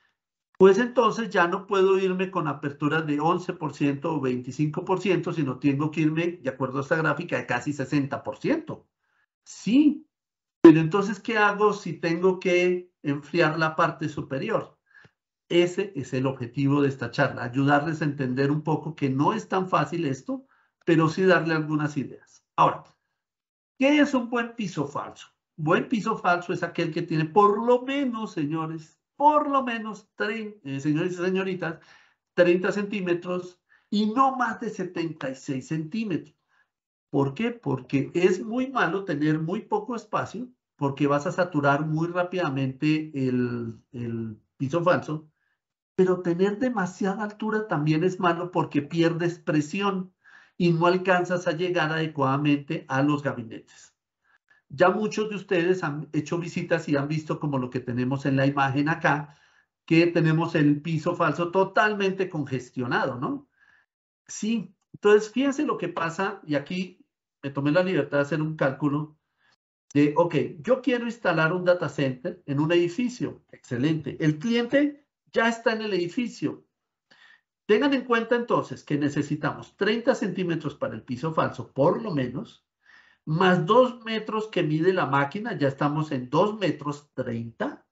pues entonces ya no puedo irme con aperturas de 11% o 25%, sino tengo que irme, de acuerdo a esta gráfica, de casi 60%. Sí, pero entonces, ¿qué hago si tengo que enfriar la parte superior? Ese es el objetivo de esta charla, ayudarles a entender un poco que no es tan fácil esto, pero sí darle algunas ideas. Ahora, ¿qué es un buen piso falso? Buen piso falso es aquel que tiene por lo menos, señores, por lo menos, señores y señoritas, 30 centímetros y no más de 76 centímetros. ¿Por qué? Porque es muy malo tener muy poco espacio, porque vas a saturar muy rápidamente el piso falso, pero tener demasiada altura también es malo porque pierdes presión y no alcanzas a llegar adecuadamente a los gabinetes. Ya muchos de ustedes han hecho visitas y han visto como lo que tenemos en la imagen acá, que tenemos el piso falso totalmente congestionado, ¿no? Sí, entonces fíjense lo que pasa, y aquí me tomé la libertad de hacer un cálculo de, ok, yo quiero instalar un data center en un edificio, excelente. El cliente ya está en el edificio. Tengan en cuenta entonces que necesitamos 30 centímetros para el piso falso, por lo menos, más 2 metros que mide la máquina, ya estamos en 2 metros 30,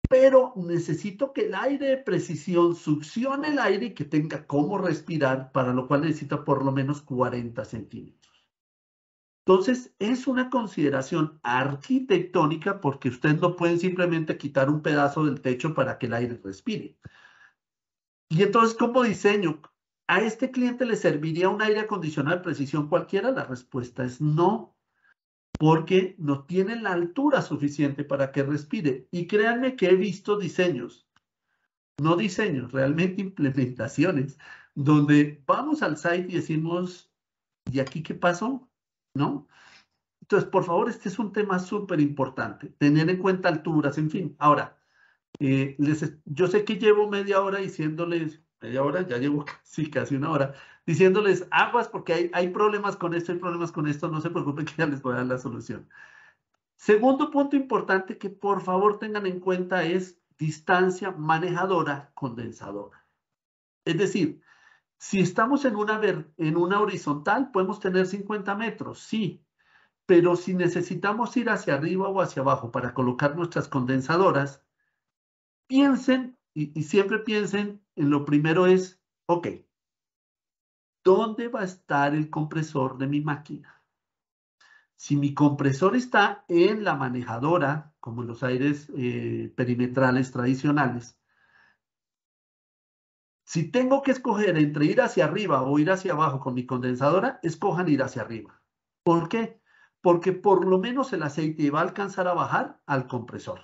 pero necesito que el aire de precisión succione el aire y que tenga cómo respirar, para lo cual necesita por lo menos 40 centímetros. Entonces, es una consideración arquitectónica porque ustedes no pueden simplemente quitar un pedazo del techo para que el aire respire. Y entonces, ¿cómo diseño? ¿A este cliente le serviría un aire acondicionado de precisión cualquiera? La respuesta es no, porque no tiene la altura suficiente para que respire. Y créanme que he visto diseños, no diseños, realmente implementaciones, donde vamos al site y decimos, ¿y aquí qué pasó? ¿No? Entonces, por favor, este es un tema súper importante, tener en cuenta alturas, en fin. Ahora, yo sé que llevo media hora diciéndoles, media hora, ya llevo casi una hora, diciéndoles aguas porque hay problemas con esto, hay problemas con esto, no se preocupen que ya les voy a dar la solución. Segundo punto importante que por favor tengan en cuenta es distancia manejadora condensadora. Es decir, si estamos en una horizontal, podemos tener 50 metros, sí, pero si necesitamos ir hacia arriba o hacia abajo para colocar nuestras condensadoras, piensen, y siempre piensen en lo primero es, ok, ¿dónde va a estar el compresor de mi máquina? Si mi compresor está en la manejadora, como en los aires perimetrales tradicionales, si tengo que escoger entre ir hacia arriba o ir hacia abajo con mi condensadora, escojan ir hacia arriba. ¿Por qué? Porque por lo menos el aceite va a alcanzar a bajar al compresor.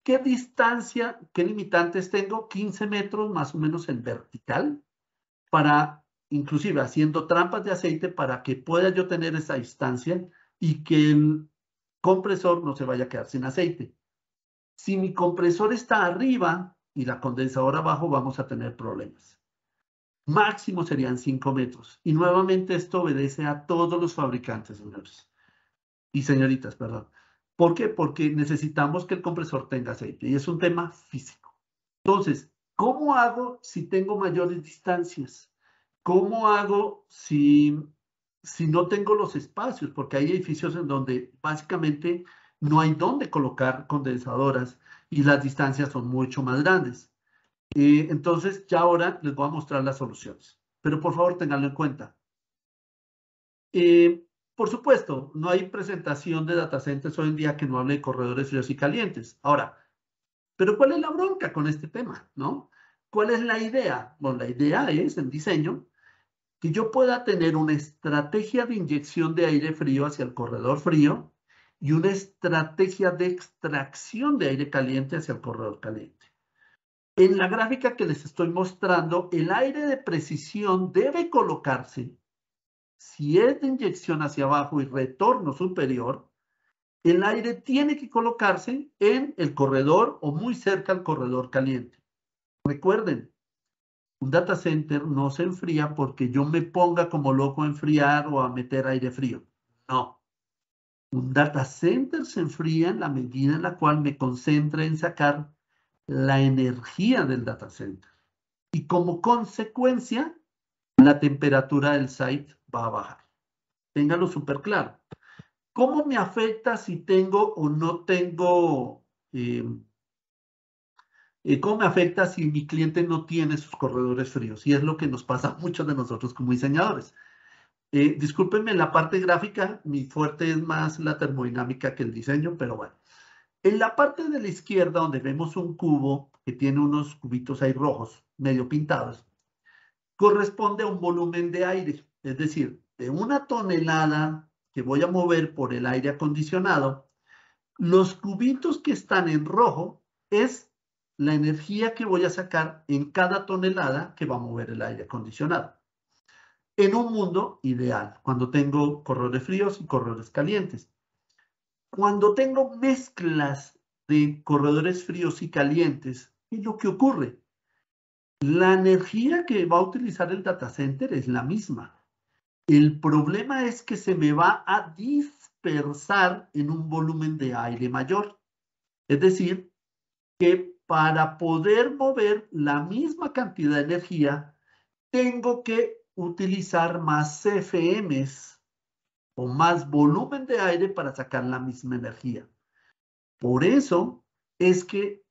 ¿Qué distancia, qué limitantes tengo? 15 metros más o menos en vertical, para, inclusive haciendo trampas de aceite para que pueda yo tener esa distancia y que el compresor no se vaya a quedar sin aceite. Si mi compresor está arriba y la condensadora abajo, vamos a tener problemas. Máximo serían 5 metros. Y nuevamente esto obedece a todos los fabricantes, señores. Y señoritas, perdón. ¿Por qué? Porque necesitamos que el compresor tenga aceite y es un tema físico. Entonces, ¿cómo hago si tengo mayores distancias? ¿Cómo hago si no tengo los espacios? Porque hay edificios en donde básicamente no hay dónde colocar condensadoras y las distancias son mucho más grandes. Entonces, ya ahora les voy a mostrar las soluciones. Pero por favor, tenganlo en cuenta. Por supuesto, no hay presentación de data centers hoy en día que no hable de corredores fríos y calientes. Ahora, pero ¿cuál es la bronca con este tema, no? ¿Cuál es la idea? Bueno, la idea es, en diseño, que yo pueda tener una estrategia de inyección de aire frío hacia el corredor frío y una estrategia de extracción de aire caliente hacia el corredor caliente. En la gráfica que les estoy mostrando, el aire de precisión debe colocarse, si es de inyección hacia abajo y retorno superior, el aire tiene que colocarse en el corredor o muy cerca al corredor caliente. Recuerden, un data center no se enfría porque yo me ponga como loco a enfriar o a meter aire frío. No. Un data center se enfría en la medida en la cual me concentre en sacar la energía del data center. Y como consecuencia, la temperatura del site va a bajar. Ténganlo súper claro. ¿Cómo me afecta si tengo o no tengo, cómo me afecta si mi cliente no tiene sus corredores fríos? Y es lo que nos pasa a muchos de nosotros como diseñadores. Discúlpenme la parte gráfica, mi fuerte es más la termodinámica que el diseño, pero bueno. En la parte de la izquierda, donde vemos un cubo que tiene unos cubitos ahí rojos, medio pintados, corresponde a un volumen de aire, es decir, de 1 tonelada que voy a mover por el aire acondicionado, los cubitos que están en rojo es la energía que voy a sacar en cada tonelada que va a mover el aire acondicionado. En un mundo ideal, cuando tengo corredores fríos y corredores calientes. Cuando tengo mezclas de corredores fríos y calientes, ¿qué es lo que ocurre? La energía que va a utilizar el data center es la misma. El problema es que se me va a dispersar en un volumen de aire mayor. Es decir, que para poder mover la misma cantidad de energía, tengo que utilizar más CFMs o más volumen de aire para sacar la misma energía. Por eso es que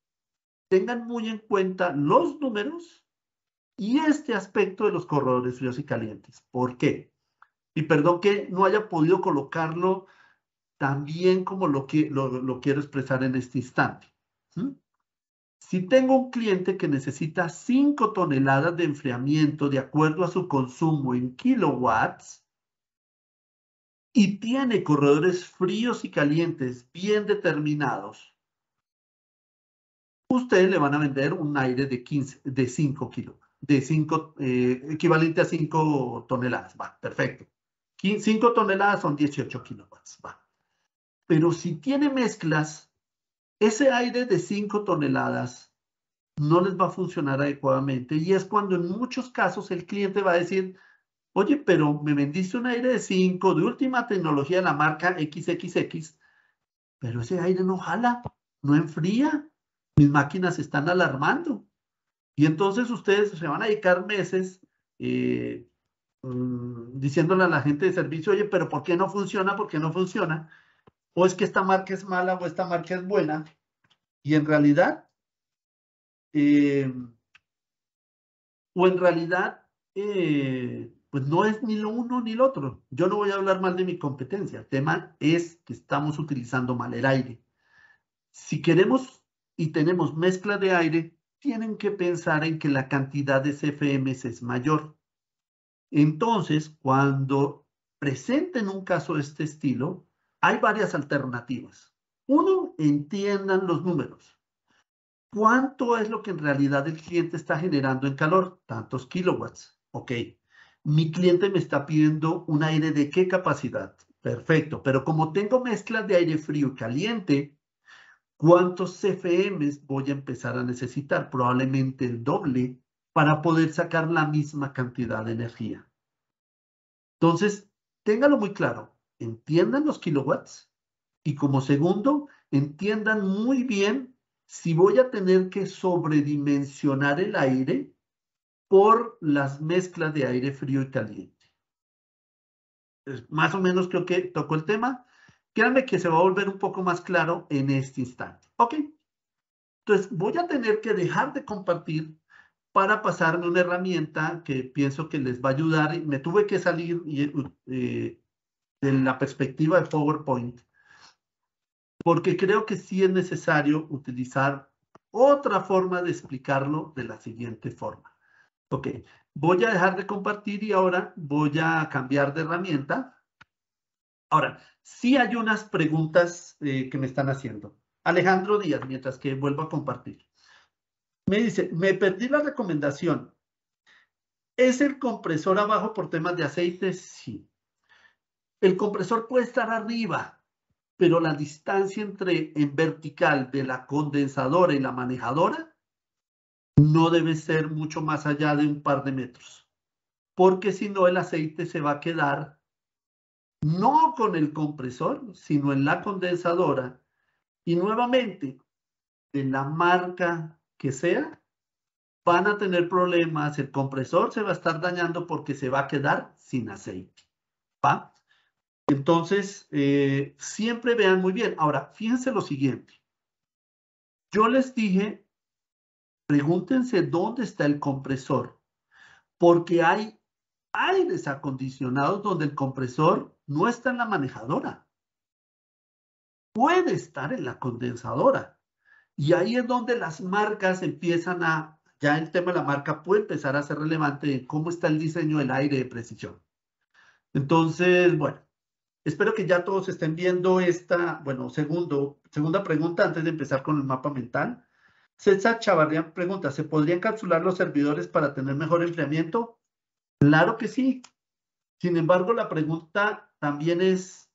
tengan muy en cuenta los números y este aspecto de los corredores fríos y calientes. ¿Por qué? Y perdón que no haya podido colocarlo tan bien como lo quiero expresar en este instante. Si tengo un cliente que necesita 5 toneladas de enfriamiento de acuerdo a su consumo en kilowatts y tiene corredores fríos y calientes bien determinados, ustedes le van a vender un aire de 5 kilos, equivalente a 5 toneladas. Va, perfecto. 5 toneladas son 18 kilowatts. Va. Pero si tiene mezclas, ese aire de 5 toneladas no les va a funcionar adecuadamente y es cuando en muchos casos el cliente va a decir, oye, pero me vendiste un aire de 5 de última tecnología de la marca XXX, pero ese aire no jala, no enfría, mis máquinas están alarmando. Y entonces ustedes se van a dedicar meses diciéndole a la gente de servicio, oye, pero ¿por qué no funciona? ¿Por qué no funciona? O es que esta marca es mala o esta marca es buena. Y en realidad, eh, pues no es ni lo uno ni lo otro. Yo no voy a hablar mal de mi competencia. El tema es que estamos utilizando mal el aire. Si queremos y tenemos mezcla de aire, tienen que pensar en que la cantidad de CFMs es mayor. Entonces, cuando presenten un caso de este estilo, hay varias alternativas. Uno, entiendan los números. ¿Cuánto es lo que en realidad el cliente está generando en calor? Tantos kilowatts. Ok. Mi cliente me está pidiendo un aire de ¿qué capacidad? Perfecto. Pero como tengo mezclas de aire frío y caliente, ¿cuántos CFMs voy a empezar a necesitar? Probablemente el doble para poder sacar la misma cantidad de energía. Entonces, ténganlo muy claro. Entiendan los kilowatts y como segundo, entiendan muy bien si voy a tener que sobredimensionar el aire por las mezclas de aire frío y caliente. Más o menos creo que tocó el tema. Créanme que se va a volver un poco más claro en este instante. Ok. Entonces, voy a tener que dejar de compartir para pasarme una herramienta que pienso que les va a ayudar. Y me tuve que salir de la perspectiva de PowerPoint, porque creo que sí es necesario utilizar otra forma de explicarlo de la siguiente forma. Ok, voy a dejar de compartir y ahora voy a cambiar de herramienta. Ahora, sí hay unas preguntas que me están haciendo. Alejandro Díaz, mientras que vuelvo a compartir. Me dice, me perdí la recomendación. ¿Es el compresor abajo por temas de aceite? Sí. El compresor puede estar arriba, pero la distancia en vertical de la condensadora y la manejadora no debe ser mucho más allá de un par de metros, porque si no el aceite se va a quedar no con el compresor, sino en la condensadora. Y nuevamente, de la marca que sea, van a tener problemas. El compresor se va a estar dañando porque se va a quedar sin aceite. ¿Va? Entonces, siempre vean muy bien. Ahora, fíjense lo siguiente. Yo les dije, pregúntense dónde está el compresor, porque hay aires acondicionados donde el compresor no está en la manejadora. Puede estar en la condensadora. Y ahí es donde las marcas empiezan ya el tema de la marca puede empezar a ser relevante en cómo está el diseño del aire de precisión. Entonces, bueno, espero que ya todos estén viendo esta, bueno, segunda pregunta antes de empezar con el mapa mental. César Chavarrián pregunta, ¿se podrían encapsular los servidores para tener mejor enfriamiento? Claro que sí. Sin embargo, la pregunta también es,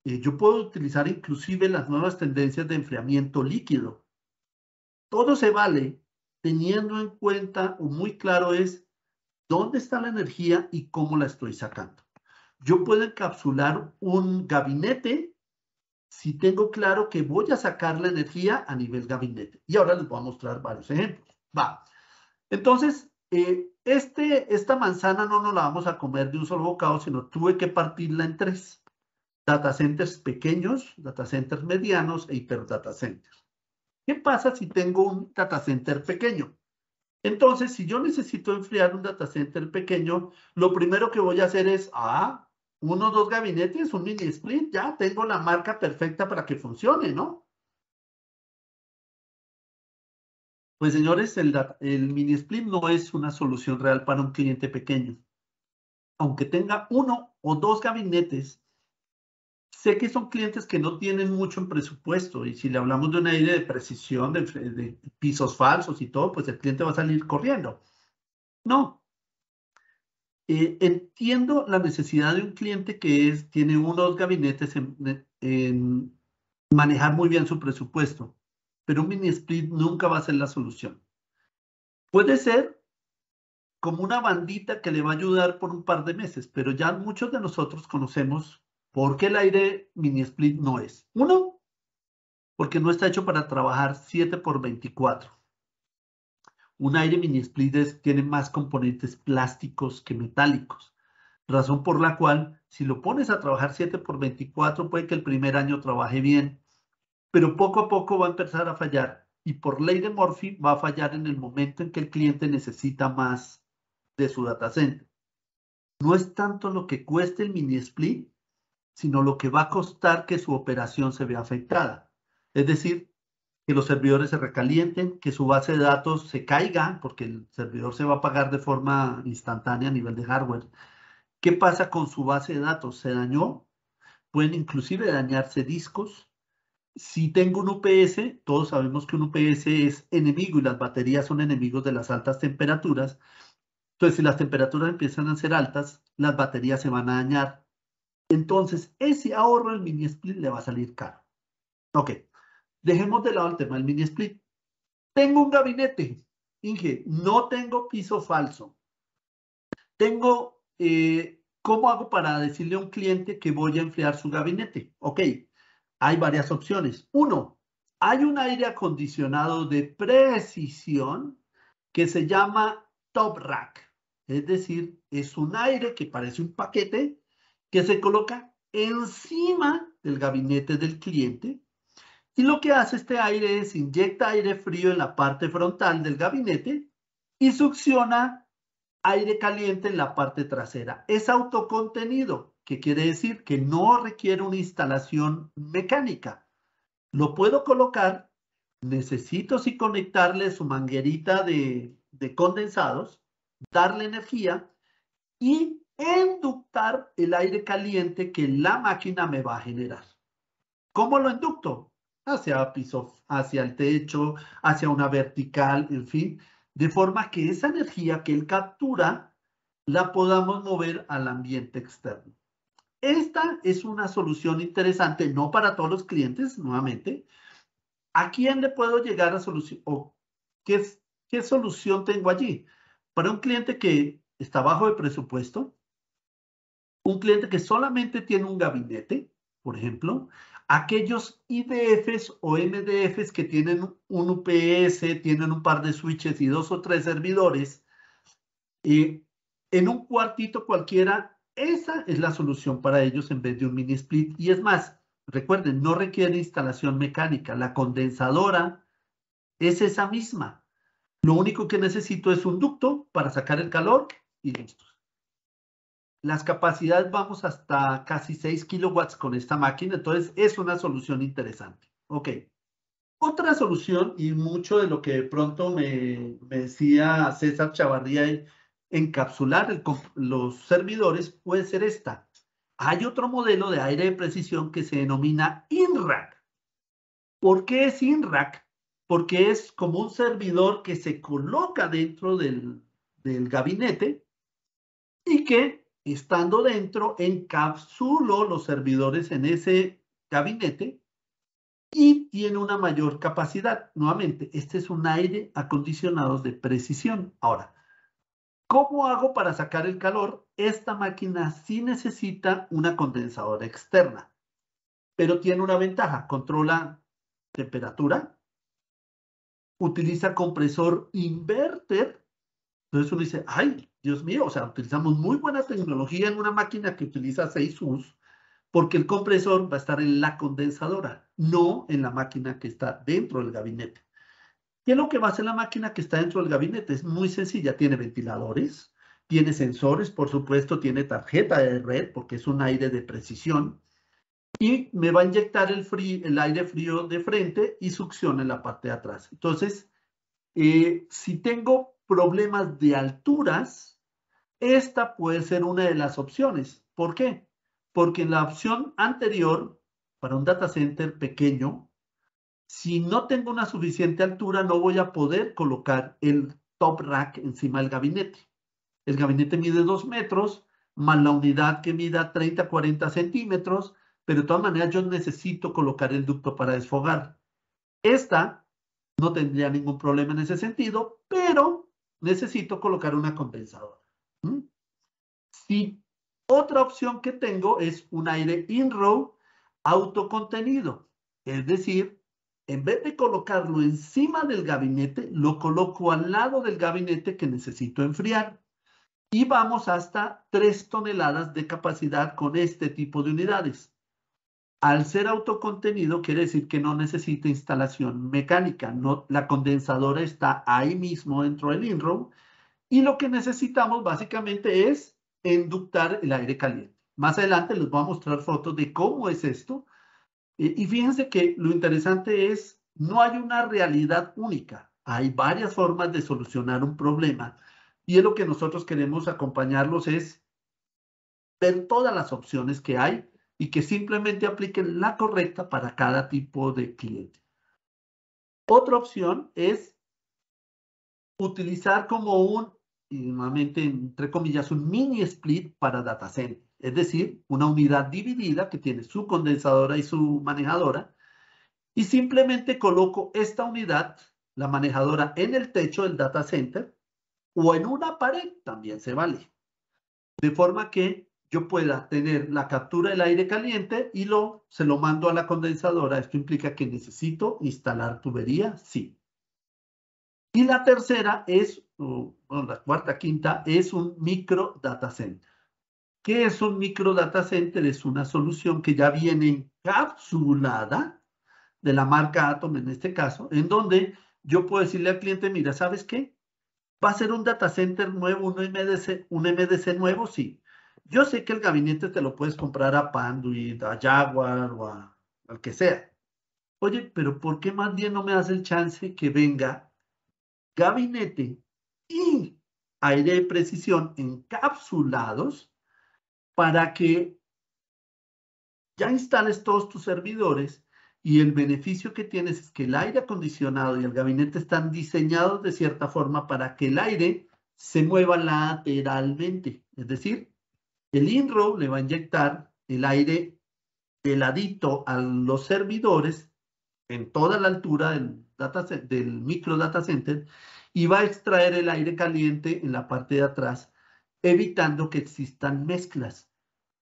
yo puedo utilizar inclusive las nuevas tendencias de enfriamiento líquido. Todo se vale teniendo en cuenta o muy claro es dónde está la energía y cómo la estoy sacando. Yo puedo encapsular un gabinete si tengo claro que voy a sacar la energía a nivel gabinete. Y ahora les voy a mostrar varios ejemplos. Va. Entonces, esta manzana no nos la vamos a comer de un solo bocado, sino tuve que partirla en tres. Data centers pequeños, data centers medianos e hiper data centers. ¿Qué pasa si tengo un data center pequeño? Entonces, si yo necesito enfriar un data center pequeño, lo primero que voy a hacer es, uno o dos gabinetes, un mini split, ya tengo la marca perfecta para que funcione, ¿no? Pues señores, el mini split no es una solución real para un cliente pequeño. Aunque tenga uno o dos gabinetes, sé que son clientes que no tienen mucho en presupuesto y si le hablamos de un aire de precisión, de pisos falsos y todo, pues el cliente va a salir corriendo. No. Entiendo la necesidad de un cliente que tiene unos gabinetes en manejar muy bien su presupuesto, pero un mini split nunca va a ser la solución. Puede ser como una bandita que le va a ayudar por un par de meses, pero ya muchos de nosotros conocemos por qué el aire mini split no es. Uno, porque no está hecho para trabajar 7 por 24. Un aire mini split tiene más componentes plásticos que metálicos, razón por la cual si lo pones a trabajar 7x24 puede que el primer año trabaje bien, pero poco a poco va a empezar a fallar y por ley de Murphy va a fallar en el momento en que el cliente necesita más de su data center. No es tanto lo que cueste el mini split, sino lo que va a costar que su operación se vea afectada. Es decir, que los servidores se recalienten, que su base de datos se caiga, porque el servidor se va a apagar de forma instantánea a nivel de hardware. ¿Qué pasa con su base de datos? ¿Se dañó? Pueden inclusive dañarse discos. Si tengo un UPS, todos sabemos que un UPS es enemigo y las baterías son enemigos de las altas temperaturas. Entonces, si las temperaturas empiezan a ser altas, las baterías se van a dañar. Entonces, ese ahorro del mini split le va a salir caro. Ok, dejemos de lado el tema del mini split. Tengo un gabinete, Inge, no tengo piso falso. ¿Cómo hago para decirle a un cliente que voy a enfriar su gabinete? Ok, hay varias opciones. Uno, hay un aire acondicionado de precisión que se llama Top Rack. Es decir, es un aire que parece un paquete que se coloca encima del gabinete del cliente. Y lo que hace este aire es inyecta aire frío en la parte frontal del gabinete y succiona aire caliente en la parte trasera. Es autocontenido, que quiere decir que no requiere una instalación mecánica. Lo puedo colocar, necesito sí conectarle su manguerita de condensados, darle energía y inductar el aire caliente que la máquina me va a generar. ¿Cómo lo inducto? Hacia piso, hacia el techo, hacia una vertical, en fin, de forma que esa energía que él captura la podamos mover al ambiente externo. Esta es una solución interesante, no para todos los clientes, nuevamente. ¿A quién le puedo llegar a solución? ¿O qué solución tengo allí? Para un cliente que está bajo de presupuesto, un cliente que solamente tiene un gabinete, por ejemplo, aquellos IDFs o MDFs que tienen un UPS, tienen un par de switches y 2 o 3 servidores, en un cuartito cualquiera, esa es la solución para ellos en vez de un mini split. Y es más, recuerden, no requiere instalación mecánica. La condensadora es esa misma. Lo único que necesito es un ducto para sacar el calor y listo. Las capacidades vamos hasta casi 6 kilowatts con esta máquina, entonces es una solución interesante. Ok. Otra solución, y mucho de lo que de pronto me decía César Chavarría, encapsular los servidores puede ser esta. Hay otro modelo de aire de precisión que se denomina INRAC. ¿Por qué es INRAC? Porque es como un servidor que se coloca dentro del gabinete y que, estando dentro, encapsuló los servidores en ese gabinete y tiene una mayor capacidad. Nuevamente, este es un aire acondicionado de precisión. Ahora, ¿cómo hago para sacar el calor? Esta máquina sí necesita una condensadora externa, pero tiene una ventaja, controla temperatura, utiliza compresor inverter. Entonces uno dice, ay, Dios mío, o sea, utilizamos muy buena tecnología en una máquina que utiliza 6 U's, porque el compresor va a estar en la condensadora, no en la máquina que está dentro del gabinete. ¿Qué es lo que va a hacer la máquina que está dentro del gabinete? Es muy sencilla, tiene ventiladores, tiene sensores, por supuesto, tiene tarjeta de red, porque es un aire de precisión, y me va a inyectar el aire frío de frente y succiona en la parte de atrás. Entonces, si tengo problemas de alturas, esta puede ser una de las opciones. ¿Por qué? Porque en la opción anterior, para un data center pequeño, si no tengo una suficiente altura, no voy a poder colocar el top rack encima del gabinete. El gabinete mide 2 metros, más la unidad que mida 30, 40 centímetros, pero de todas maneras yo necesito colocar el ducto para desfogar. Esta no tendría ningún problema en ese sentido, pero necesito colocar una condensadora. Si otra opción que tengo es un aire in-row autocontenido, es decir, en vez de colocarlo encima del gabinete, lo coloco al lado del gabinete que necesito enfriar. Y vamos hasta 3 toneladas de capacidad con este tipo de unidades. Al ser autocontenido, quiere decir que no necesita instalación mecánica. No, la condensadora está ahí mismo dentro del INROW. Y lo que necesitamos básicamente es inductar el aire caliente. Más adelante les voy a mostrar fotos de cómo es esto. Y fíjense que lo interesante es, no hay una realidad única. Hay varias formas de solucionar un problema. Y es lo que nosotros queremos acompañarlos es ver todas las opciones que hay y que simplemente apliquen la correcta para cada tipo de cliente. Otra opción es utilizar como nuevamente, entre comillas, un mini split para data center. Es decir, una unidad dividida que tiene su condensadora y su manejadora. Y simplemente coloco esta unidad, la manejadora, en el techo del data center o en una pared, también se vale. De forma que yo pueda tener la captura del aire caliente y se lo mando a la condensadora. Esto implica que necesito instalar tubería, sí. Y la tercera es, bueno, la cuarta, quinta, es un micro data center. ¿Qué es un micro data center? Es una solución que ya viene encapsulada de la marca Atom en este caso, en donde yo puedo decirle al cliente, mira, ¿sabes qué? ¿Va a ser un data center nuevo, un MDC nuevo? Sí. Yo sé que el gabinete te lo puedes comprar a Panduit, a Jaguar o al que sea. Oye, pero ¿por qué más bien no me das el chance que venga gabinete y aire de precisión encapsulados para que ya instales todos tus servidores y el beneficio que tienes es que el aire acondicionado y el gabinete están diseñados de cierta forma para que el aire se mueva lateralmente? Es decir, el INROW le va a inyectar el aire de ladito a los servidores en toda la altura del micro data center y va a extraer el aire caliente en la parte de atrás, evitando que existan mezclas,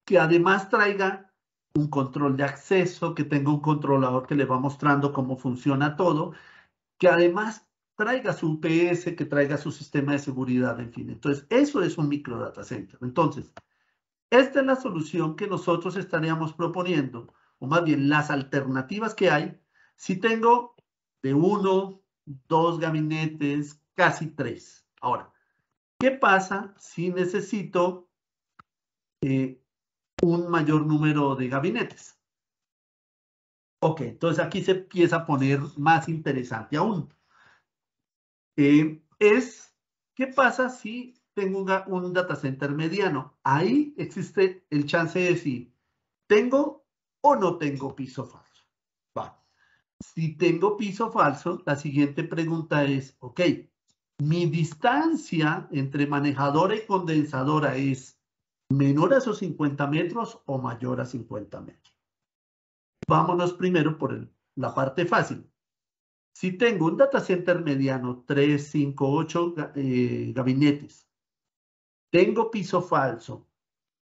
que además traiga un control de acceso, que tenga un controlador que le va mostrando cómo funciona todo, que además traiga su UPS, que traiga su sistema de seguridad, en fin. Entonces, eso es un micro data center. Entonces, esta es la solución que nosotros estaríamos proponiendo, o más bien las alternativas que hay, si tengo de 1, 2 gabinetes, casi 3. Ahora, ¿qué pasa si necesito un mayor número de gabinetes? Ok, entonces aquí se empieza a poner más interesante aún. ¿Qué pasa si tengo un data center mediano? Ahí existe el chance de decir, ¿tengo o no tengo piso falso? Va. Si tengo piso falso, la siguiente pregunta es, ok, mi distancia entre manejadora y condensadora es menor a esos 50 metros o mayor a 50 metros. Vámonos primero por la parte fácil. Si tengo un data center mediano, 3, 5, 8 gabinetes, tengo piso falso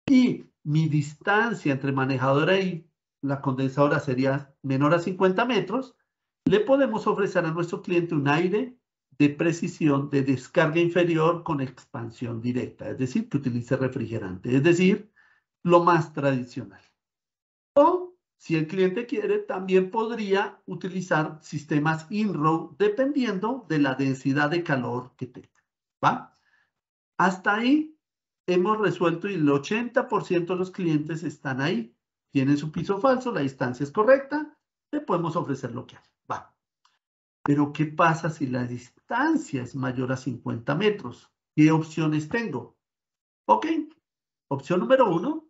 y mi distancia entre manejadora y la condensadora sería menor a 50 metros, le podemos ofrecer a nuestro cliente un aire de precisión de descarga inferior con expansión directa, es decir, que utilice refrigerante, es decir, lo más tradicional. O si el cliente quiere, también podría utilizar sistemas INROW dependiendo de la densidad de calor que tenga. ¿Va? Hasta ahí hemos resuelto y el 80% de los clientes están ahí. Tienen su piso falso, la distancia es correcta, le podemos ofrecer lo que hay. Va. Pero ¿qué pasa si la distancia es mayor a 50 metros? ¿Qué opciones tengo? Ok, opción número 1.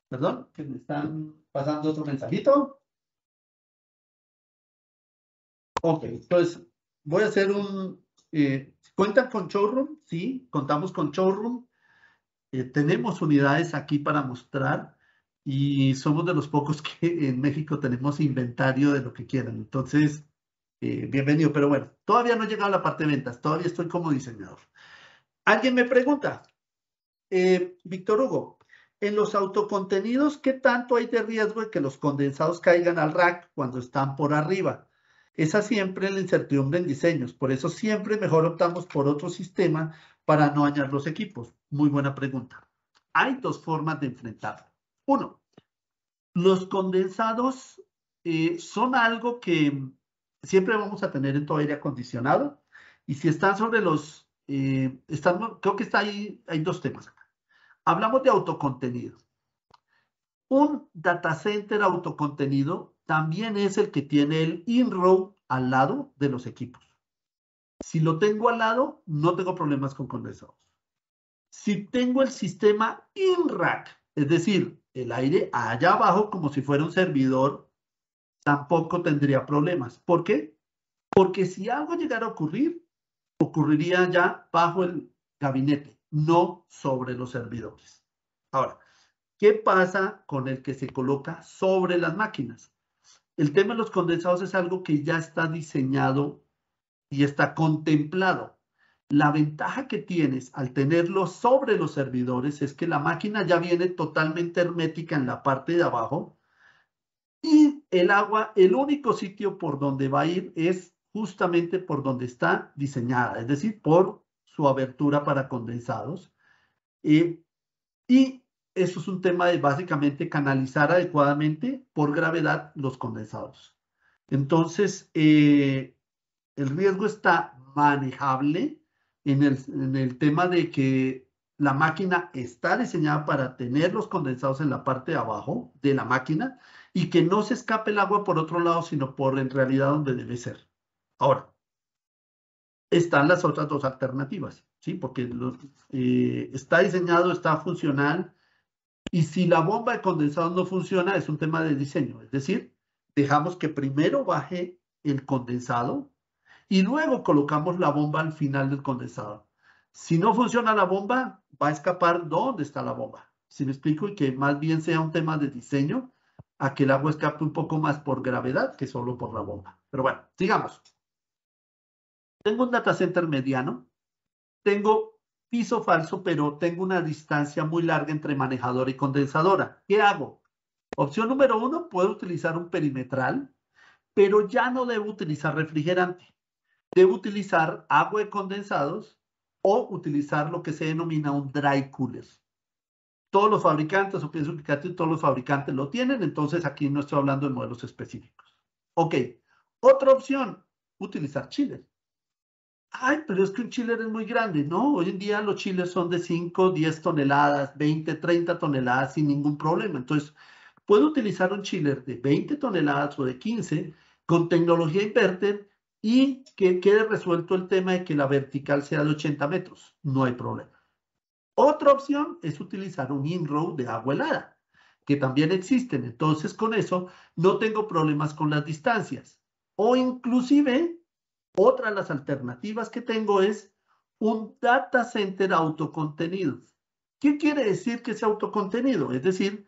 Perdón, que me están pasando otro mensajito. Ok, entonces voy a hacer ¿cuentan con showroom? Sí, contamos con showroom. Tenemos unidades aquí para mostrar y somos de los pocos que en México tenemos inventario de lo que quieran. Entonces, bienvenido. Pero bueno, todavía no he llegado a la parte de ventas, todavía estoy como diseñador. Alguien me pregunta, Víctor Hugo, en los autocontenidos, ¿qué tanto hay de riesgo de que los condensados caigan al rack cuando están por arriba? Esa siempre la incertidumbre en diseños. Por eso siempre mejor optamos por otro sistema para no dañar los equipos. Muy buena pregunta. Hay dos formas de enfrentarlo. Uno, los condensados son algo que siempre vamos a tener en todo aire acondicionado. Y si están sobre los... creo que está ahí, hay dos temas acá. Hablamos de autocontenido. Un data center autocontenido también es el que tiene el in-row al lado de los equipos. Si lo tengo al lado, no tengo problemas con condensados. Si tengo el sistema in-rack, es decir, el aire allá abajo como si fuera un servidor, tampoco tendría problemas. ¿Por qué? Porque si algo llegara a ocurrir, ocurriría ya bajo el gabinete, no sobre los servidores. Ahora, ¿qué pasa con el que se coloca sobre las máquinas? El tema de los condensados es algo que ya está diseñado y está contemplado. La ventaja que tienes al tenerlo sobre los servidores es que la máquina ya viene totalmente hermética en la parte de abajo y el agua, el único sitio por donde va a ir es justamente por donde está diseñada, es decir, por su abertura para condensados. Y eso es un tema de básicamente canalizar adecuadamente por gravedad los condensados. Entonces, el riesgo está manejable en el tema de que la máquina está diseñada para tener los condensados en la parte de abajo de la máquina y que no se escape el agua por otro lado, sino por en realidad donde debe ser. Ahora, están las otras dos alternativas, ¿sí? Porque está diseñado, está funcional, y si la bomba de condensado no funciona, es un tema de diseño. Es decir, dejamos que primero baje el condensado y luego colocamos la bomba al final del condensado. Si no funciona la bomba, va a escapar dónde está la bomba. ¿Sí me explico? Y que más bien sea un tema de diseño a que el agua escape un poco más por gravedad que solo por la bomba. Pero bueno, sigamos. Tengo un data center mediano. Tengo piso falso, pero tengo una distancia muy larga entre manejadora y condensadora. ¿Qué hago? Opción número 1, puedo utilizar un perimetral, pero ya no debo utilizar refrigerante. Debo utilizar agua de condensados o utilizar lo que se denomina un dry cooler. Todos los fabricantes, o pienso que casi todos los fabricantes lo tienen, entonces aquí no estoy hablando de modelos específicos. Ok, otra opción, utilizar chiller. Ay, pero es que un chiller es muy grande, ¿no? Hoy en día los chillers son de 5, 10 toneladas, 20, 30 toneladas sin ningún problema. Entonces, puedo utilizar un chiller de 20 toneladas o de 15 con tecnología inverter y que quede resuelto el tema de que la vertical sea de 80 metros. No hay problema. Otra opción es utilizar un in-row de agua helada, que también existen. Entonces, con eso no tengo problemas con las distancias. O inclusive, otra de las alternativas que tengo es un data center autocontenido. ¿Qué quiere decir que es autocontenido? Es decir,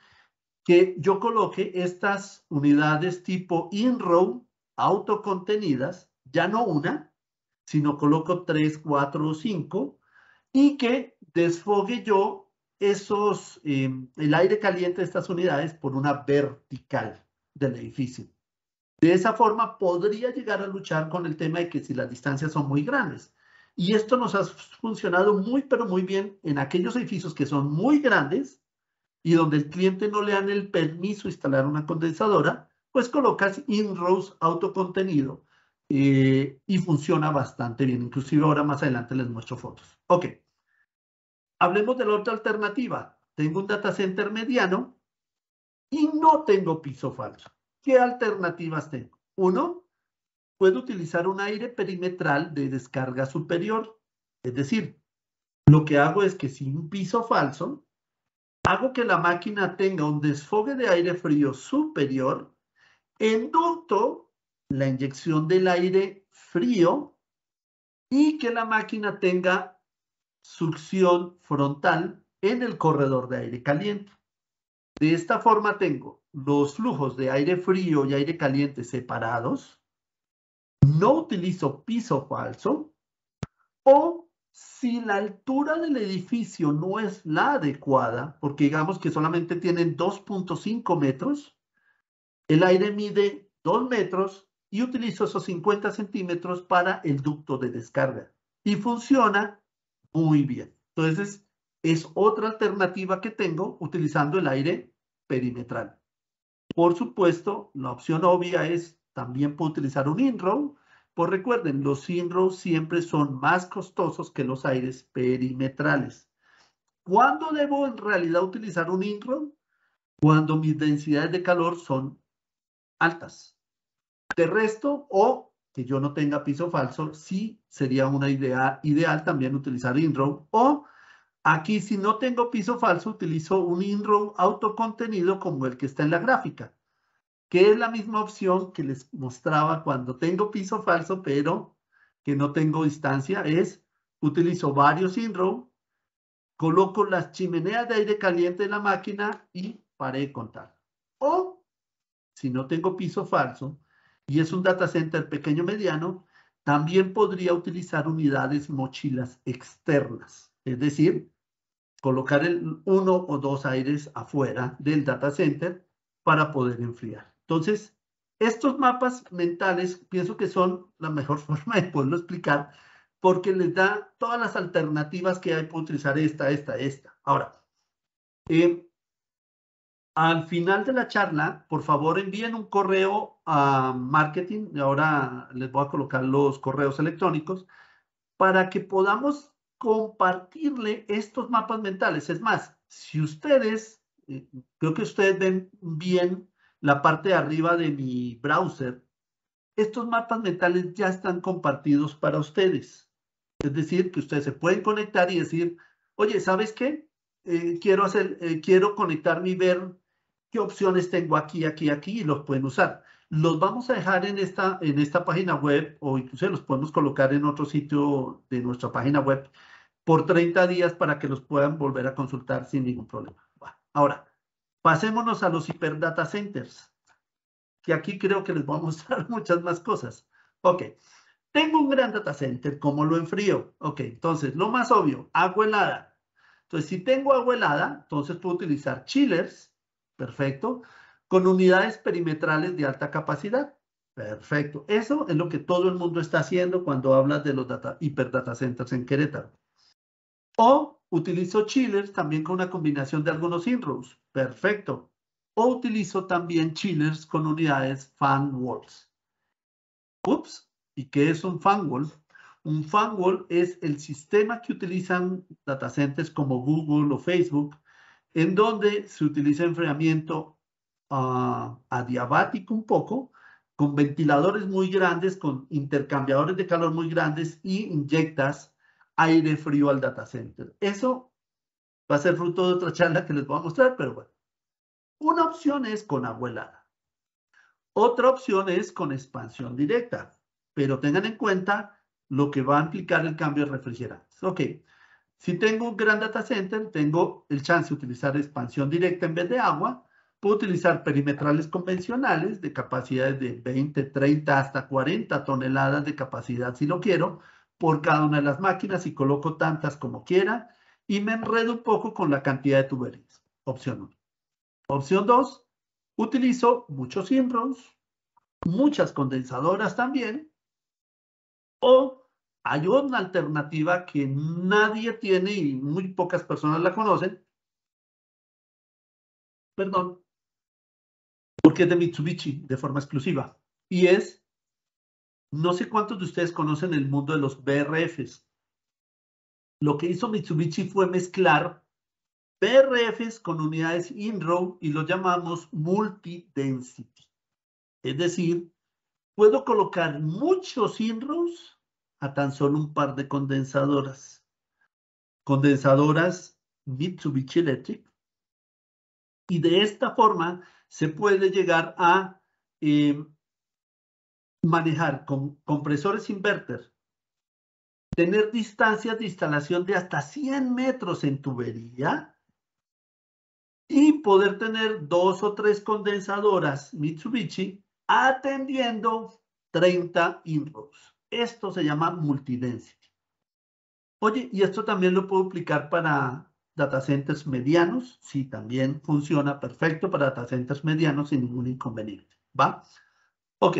que yo coloque estas unidades tipo in-row autocontenidas, ya no una, sino coloco 3, 4 o 5, y que desfogue yo el aire caliente de estas unidades por una vertical del edificio. De esa forma podría llegar a luchar con el tema de que si las distancias son muy grandes. Y esto nos ha funcionado muy, pero muy bien en aquellos edificios que son muy grandes y donde el cliente no le dan el permiso de instalar una condensadora, pues colocas in-rows autocontenido y funciona bastante bien. Inclusive ahora más adelante les muestro fotos. Ok. Hablemos de la otra alternativa. Tengo un data center mediano y no tengo piso falso. ¿Qué alternativas tengo? Uno, puedo utilizar un aire perimetral de descarga superior. Es decir, lo que hago es que sin un piso falso, hago que la máquina tenga un desfogue de aire frío superior, inducto la inyección del aire frío y que la máquina tenga succión frontal en el corredor de aire caliente. De esta forma tengo los flujos de aire frío y aire caliente separados, no utilizo piso falso, o si la altura del edificio no es la adecuada, porque digamos que solamente tienen 2.5 metros, el aire mide 2 metros y utilizo esos 50 centímetros para el ducto de descarga. Y funciona muy bien. Entonces, es otra alternativa que tengo utilizando el aire perimetral. Por supuesto, la opción obvia es también puedo utilizar un in-row. Pues recuerden, los in-rows siempre son más costosos que los aires perimetrales. ¿Cuándo debo en realidad utilizar un in-row? Cuando mis densidades de calor son altas. De resto, o que yo no tenga piso falso, sí sería una idea ideal también utilizar in-row. O aquí, si no tengo piso falso, utilizo un in-row autocontenido como el que está en la gráfica, que es la misma opción que les mostraba cuando tengo piso falso, pero que no tengo distancia, es utilizo varios in-row, coloco las chimeneas de aire caliente en la máquina y paré de contar. O, si no tengo piso falso, y es un data center pequeño mediano, también podría utilizar unidades mochilas externas, es decir, colocar uno o dos aires afuera del data center para poder enfriar. Entonces, estos mapas mentales pienso que son la mejor forma de poderlo explicar porque les da todas las alternativas que hay para utilizar esta. Ahora, al final de la charla, por favor envíen un correo a marketing, ahora les voy a colocar los correos electrónicos, para que podamos compartirle estos mapas mentales. Es más, si ustedes, creo que ustedes ven bien la parte de arriba de mi browser, estos mapas mentales ya están compartidos para ustedes. Es decir, que ustedes se pueden conectar y decir, oye, ¿sabes qué? Quiero conectarme y ver qué opciones tengo aquí, y los pueden usar. Los vamos a dejar en esta página web o incluso los podemos colocar en otro sitio de nuestra página web por 30 días para que los puedan volver a consultar sin ningún problema. Bueno, ahora, pasémonos a los hiperdata centers, que aquí creo que les voy a mostrar muchas más cosas. Ok, tengo un gran data center, ¿cómo lo enfrío? Ok, entonces, lo más obvio, agua helada. Entonces, si tengo agua helada, entonces puedo utilizar chillers, perfecto, con unidades perimetrales de alta capacidad. Perfecto. Eso es lo que todo el mundo está haciendo cuando hablas de los hiperdata centers en Querétaro. O utilizo chillers también con una combinación de algunos in-rows. Perfecto. O utilizo también chillers con unidades fan walls. Ups, ¿y qué es un fan wall? Un fan wall es el sistema que utilizan data centers como Google o Facebook, en donde se utiliza enfriamiento adiabático un poco, con ventiladores muy grandes, con intercambiadores de calor muy grandes y inyectas aire frío al data center. Eso va a ser fruto de otra charla que les voy a mostrar, pero bueno. Una opción es con agua helada. Otra opción es con expansión directa, pero tengan en cuenta lo que va a implicar el cambio de refrigerantes. Ok, si tengo un gran data center, tengo el chance de utilizar expansión directa en vez de agua. Puedo utilizar perimetrales convencionales de capacidades de 20, 30, hasta 40 toneladas de capacidad si lo quiero, por cada una de las máquinas y coloco tantas como quiera y me enredo un poco con la cantidad de tuberías. Opción 1. Opción 2. Utilizo muchos in-rows, muchas condensadoras también, o hay una alternativa que nadie tiene y muy pocas personas la conocen, perdón, porque es de Mitsubishi de forma exclusiva. Y es, no sé cuántos de ustedes conocen el mundo de los BRFs. Lo que hizo Mitsubishi fue mezclar BRFs con unidades in-row y lo llamamos multi-density. Es decir, puedo colocar muchos in-rows a tan solo un par de condensadoras. Condensadoras Mitsubishi Electric. Y de esta forma se puede llegar a manejar con compresores inverter, tener distancias de instalación de hasta 100 metros en tubería y poder tener 2 o 3 condensadoras Mitsubishi atendiendo 30 in-rows. Esto se llama multidensity. Oye, ¿y esto también lo puedo aplicar para data centers medianos? Sí, también funciona perfecto para data centers medianos sin ningún inconveniente. ¿Va? Ok.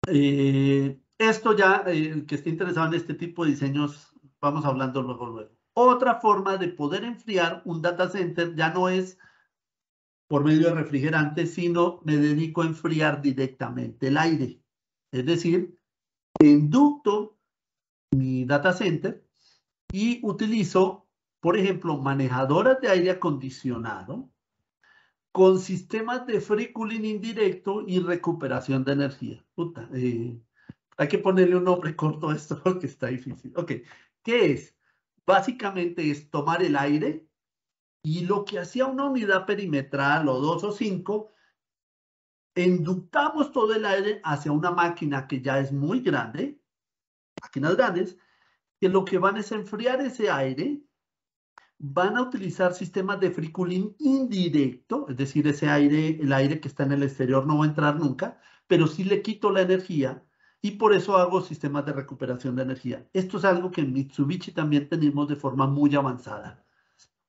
Esto ya, el que esté interesado en este tipo de diseños, vamos hablando luego. Otra forma de poder enfriar un data center ya no es por medio de refrigerante, sino me dedico a enfriar directamente el aire. Es decir, inducto mi data center y utilizo, por ejemplo, manejadoras de aire acondicionado con sistemas de free cooling indirecto y recuperación de energía. Puta, hay que ponerle un nombre corto a esto porque está difícil. Ok, ¿qué es? Básicamente es tomar el aire y lo que hacía una unidad perimetral o 2 o 5, inductamos todo el aire hacia una máquina que ya es muy grande, máquinas grandes, que lo que van es enfriar ese aire, van a utilizar sistemas de free cooling indirecto, es decir, ese aire, el aire que está en el exterior no va a entrar nunca, pero sí le quito la energía y por eso hago sistemas de recuperación de energía. Esto es algo que en Mitsubishi también tenemos de forma muy avanzada.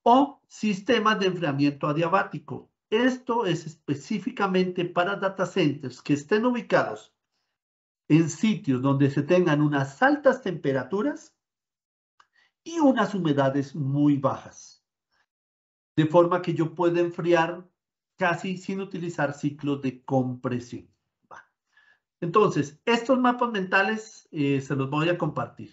O sistemas de enfriamiento adiabático. Esto es específicamente para data centers que estén ubicados en sitios donde se tengan unas altas temperaturas y unas humedades muy bajas, de forma que yo pueda enfriar casi sin utilizar ciclos de compresión. Entonces, estos mapas mentales se los voy a compartir.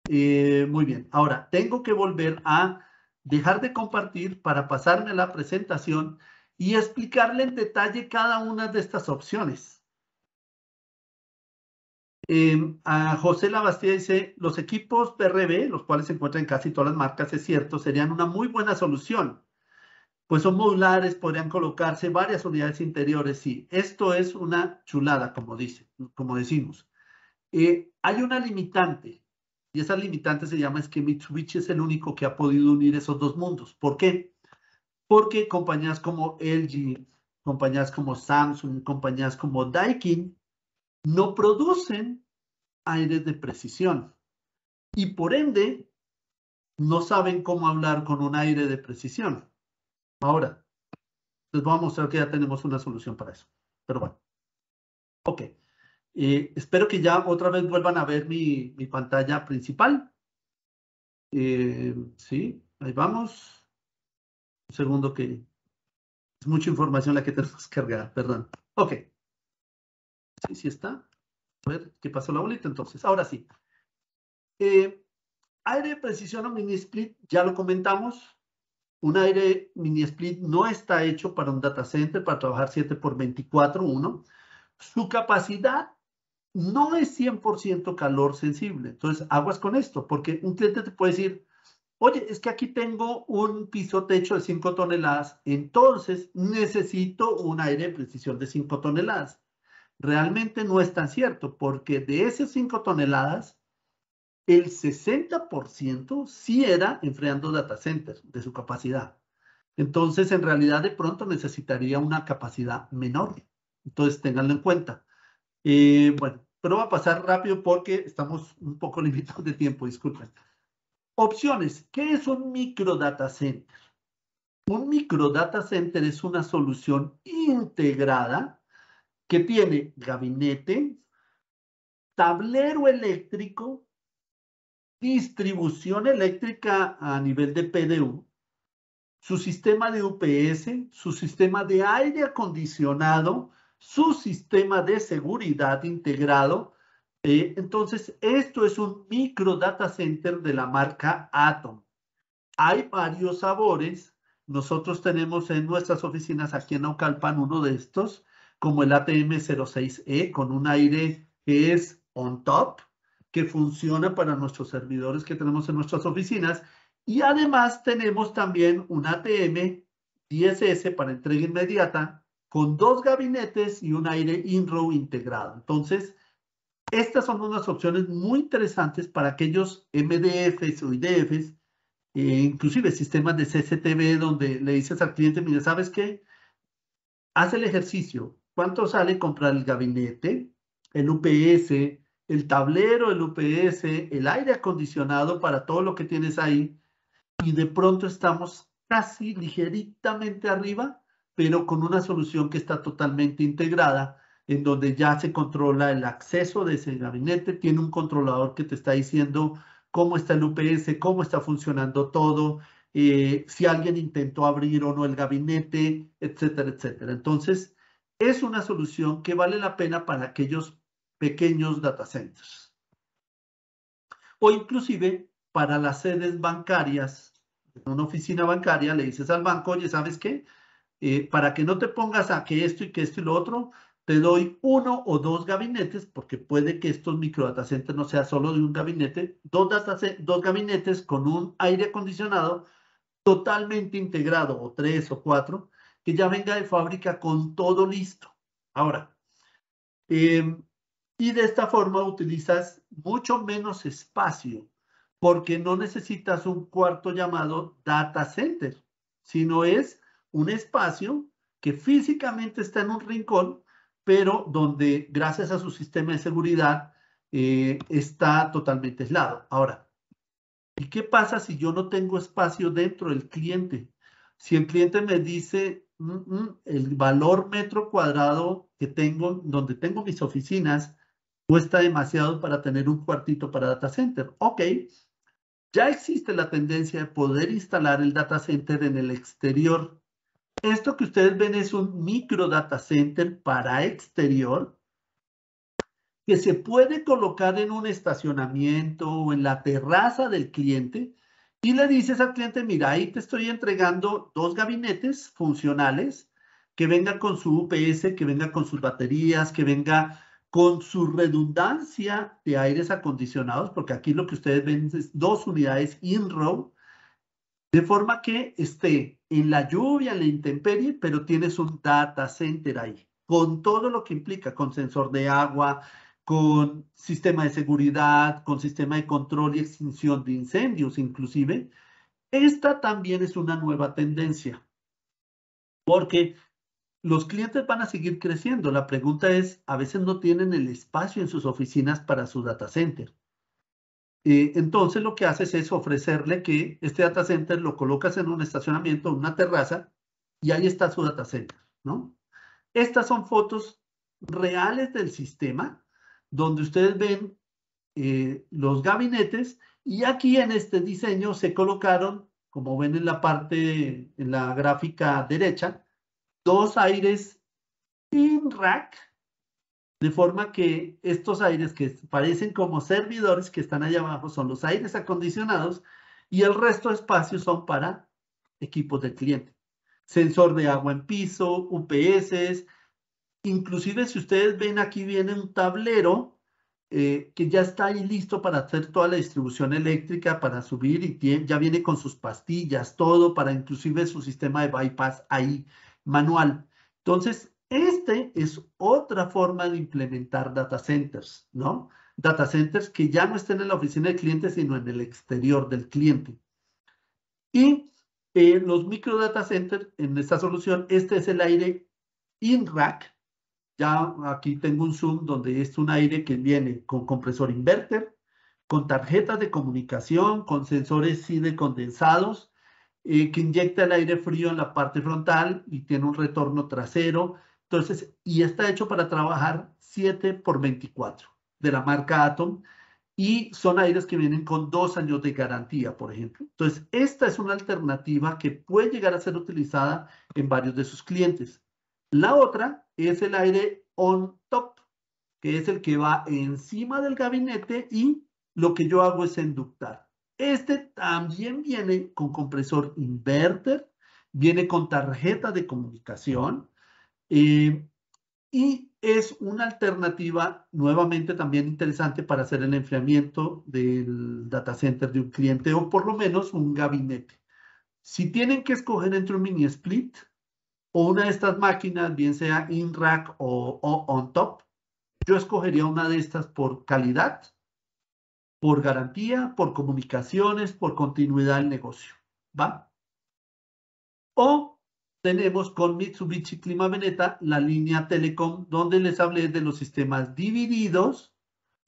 Muy bien, ahora tengo que volver a dejar de compartir para pasarme a la presentación y explicarle en detalle cada una de estas opciones. A José Labastida dice, los equipos PRB, los cuales se encuentran en casi todas las marcas, es cierto, serían una muy buena solución. Pues son modulares, podrían colocarse varias unidades interiores. Sí, esto es una chulada, como decimos. Hay una limitante, y esa limitante se llama es que Mitsubishi es el único que ha podido unir esos dos mundos. ¿Por qué? Porque compañías como LG, compañías como Samsung, compañías como Daikin, no producen aires de precisión. Y por ende, no saben cómo hablar con un aire de precisión. Ahora, les voy a mostrar que ya tenemos una solución para eso. Pero bueno, ok. Espero que ya otra vez vuelvan a ver mi pantalla principal. Sí, ahí vamos. Un segundo que es mucha información la que tenemos cargada, perdón. Ok. Sí, sí está. A ver, ¿qué pasó la bolita entonces? Ahora sí. Aire de precisión o mini split, ya lo comentamos. Un aire mini split no está hecho para un data center, para trabajar 7x24, Su capacidad no es 100% calor sensible. Entonces, aguas con esto, porque un cliente te puede decir, oye, es que aquí tengo un piso techo de 5 toneladas, entonces necesito un aire de precisión de 5 toneladas. Realmente no es tan cierto, porque de esas 5 toneladas, el 60% sí era enfriando data centers de su capacidad. Entonces, en realidad, de pronto necesitaría una capacidad menor. Entonces, ténganlo en cuenta. Bueno, pero va a pasar rápido porque estamos un poco limitados de tiempo, disculpen. Opciones. ¿Qué es un microdata center? Un microdata center es una solución integrada que tiene gabinete, tablero eléctrico, distribución eléctrica a nivel de PDU, su sistema de UPS, su sistema de aire acondicionado, su sistema de seguridad integrado. Entonces, esto es un micro data center de la marca Atom. Hay varios sabores. Nosotros tenemos en nuestras oficinas aquí en Naucalpan uno de estos, como el ATM06E, con un aire que es on top, que funciona para nuestros servidores que tenemos en nuestras oficinas. Y además tenemos también un ATM 10S para entrega inmediata, con 2 gabinetes y un aire in-row integrado. Entonces, estas son unas opciones muy interesantes para aquellos MDFs o IDFs, inclusive sistemas de CCTV, donde le dices al cliente, mire, ¿sabes qué? Haz el ejercicio. ¿Cuánto sale comprar el gabinete, el UPS, el tablero, el UPS, el aire acondicionado para todo lo que tienes ahí? Y de pronto estamos casi ligeritamente arriba, pero con una solución que está totalmente integrada en donde ya se controla el acceso de ese gabinete, tiene un controlador que te está diciendo cómo está el UPS, cómo está funcionando todo, si alguien intentó abrir o no el gabinete, etcétera, etcétera. Entonces, es una solución que vale la pena para aquellos pequeños data centers. O inclusive para las sedes bancarias, en una oficina bancaria le dices al banco, oye, ¿sabes qué? Para que no te pongas a que esto y lo otro, te doy 1 o 2 gabinetes, porque puede que estos micro data centers no sea solo de un gabinete, dos gabinetes con un aire acondicionado totalmente integrado, o 3 o 4, que ya venga de fábrica con todo listo. Ahora, y de esta forma utilizas mucho menos espacio, porque no necesitas un cuarto llamado data center, sino es un espacio que físicamente está en un rincón, pero donde gracias a su sistema de seguridad está totalmente aislado. Ahora, ¿y qué pasa si yo no tengo espacio dentro del cliente? Si el cliente me dice, el valor metro cuadrado que tengo, donde tengo mis oficinas, cuesta demasiado para tener un cuartito para data center. Ok, ya existe la tendencia de poder instalar el data center en el exterior. Esto que ustedes ven es un micro data center para exterior que se puede colocar en un estacionamiento o en la terraza del cliente y le dices al cliente, mira, ahí te estoy entregando 2 gabinetes funcionales, que venga con su UPS, que venga con sus baterías, que venga con su redundancia de aires acondicionados, porque aquí lo que ustedes ven es 2 unidades in-row, de forma que esté en la lluvia, en la intemperie, pero tienes un data center ahí, con todo lo que implica, con sensor de agua, con sistema de seguridad, con sistema de control y extinción de incendios, inclusive. Esta también es una nueva tendencia, porque los clientes van a seguir creciendo. La pregunta es, a veces no tienen el espacio en sus oficinas para su data center. Entonces lo que haces es ofrecerle que este data center lo colocas en un estacionamiento, en una terraza, y ahí está su data center, ¿no? Estas son fotos reales del sistema, donde ustedes ven los gabinetes, y aquí en este diseño se colocaron, como ven en la parte, en la gráfica derecha, 2 aires in-rack, de forma que estos aires que parecen como servidores que están allá abajo son los aires acondicionados y el resto de espacios son para equipos del cliente. Sensor de agua en piso, UPS, inclusive si ustedes ven aquí viene un tablero que ya está ahí listo para hacer toda la distribución eléctrica, para subir y ya viene con sus pastillas, todo para inclusive su sistema de bypass ahí manual. Entonces, este es otra forma de implementar data centers, ¿no? Data centers que ya no estén en la oficina del cliente, sino en el exterior del cliente. Y los micro data centers, en esta solución, este es el aire in-rack. Ya aquí tengo un zoom donde es un aire que viene con compresor inverter, con tarjetas de comunicación, con sensores CIDE condensados, que inyecta el aire frío en la parte frontal y tiene un retorno trasero. Entonces, y está hecho para trabajar 7x24 de la marca Atom y son aires que vienen con 2 años de garantía, por ejemplo. Entonces, esta es una alternativa que puede llegar a ser utilizada en varios de sus clientes. La otra es el aire on top, que es el que va encima del gabinete y lo que yo hago es enductar. Este también viene con compresor inverter, viene con tarjeta de comunicación y es una alternativa nuevamente también interesante para hacer el enfriamiento del data center de un cliente o por lo menos un gabinete. Si tienen que escoger entre un mini split o una de estas máquinas, bien sea in-rack o on top, yo escogería una de estas por calidad, por garantía, por comunicaciones, por continuidad del negocio, ¿va? O tenemos con Mitsubishi Clima Veneta la línea Telecom, donde les hablé de los sistemas divididos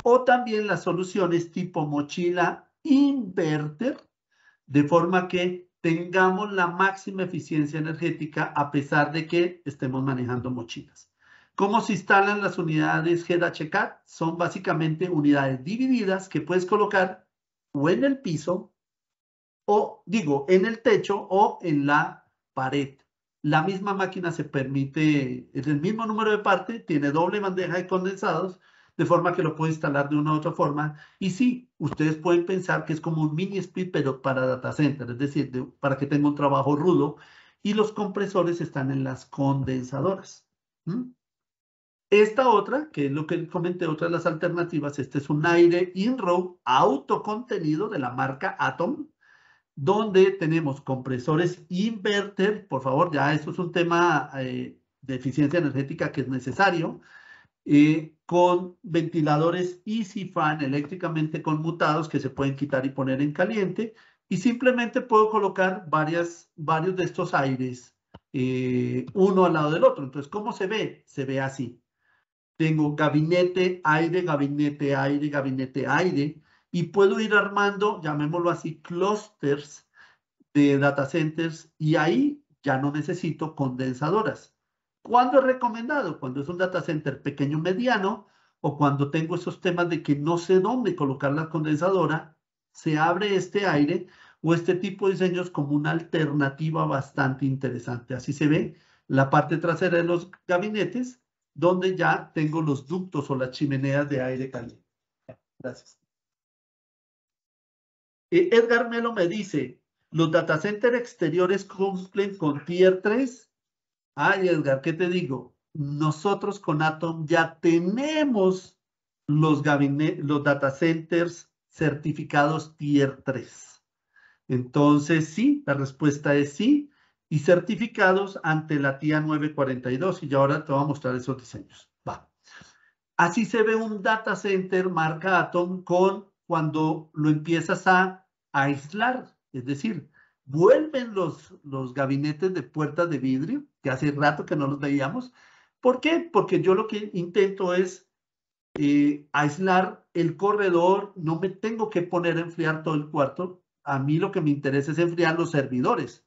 o también las soluciones tipo mochila inverter, de forma que tengamos la máxima eficiencia energética a pesar de que estemos manejando mochilas. ¿Cómo se instalan las unidades GetHCAD? Son básicamente unidades divididas que puedes colocar o en el piso, o digo, en el techo o en la pared. La misma máquina se permite, es el mismo número de partes, tiene doble bandeja de condensados, de forma que lo puede instalar de una u otra forma. Y sí, ustedes pueden pensar que es como un mini split, pero para data center, es decir, para que tenga un trabajo rudo. Y los compresores están en las condensadoras. Esta otra, que es lo que comenté, otra de las alternativas, este es un aire in-row autocontenido de la marca Atom, donde tenemos compresores inverter, por favor, ya esto es un tema de eficiencia energética que es necesario, con ventiladores Easy Fan eléctricamente conmutados que se pueden quitar y poner en caliente, y simplemente puedo colocar varios de estos aires, uno al lado del otro. Entonces, ¿cómo se ve? Se ve así. Tengo gabinete, aire, gabinete, aire, gabinete, aire, y puedo ir armando, llamémoslo así, clusters de data centers, y ahí ya no necesito condensadoras. ¿Cuándo es recomendado? Cuando es un data center pequeño mediano, o cuando tengo esos temas de que no sé dónde colocar la condensadora, se abre este aire o este tipo de diseños como una alternativa bastante interesante. Así se ve la parte trasera de los gabinetes, donde ya tengo los ductos o las chimeneas de aire caliente. Gracias. Edgar Melo me dice, ¿los data center exteriores cumplen con Tier 3? Ay, Edgar, ¿qué te digo? Nosotros con Atom ya tenemos los data centers certificados Tier 3. Entonces, sí, la respuesta es sí. Y certificados ante la TIA 942. Y ya ahora te voy a mostrar esos diseños. Va. Así se ve un data center marca Atom cuando lo empiezas a aislar. Es decir, vuelven los gabinetes de puertas de vidrio, que hace rato que no los veíamos. ¿Por qué? Porque yo lo que intento es aislar el corredor, no me tengo que poner a enfriar todo el cuarto. A mí lo que me interesa es enfriar los servidores.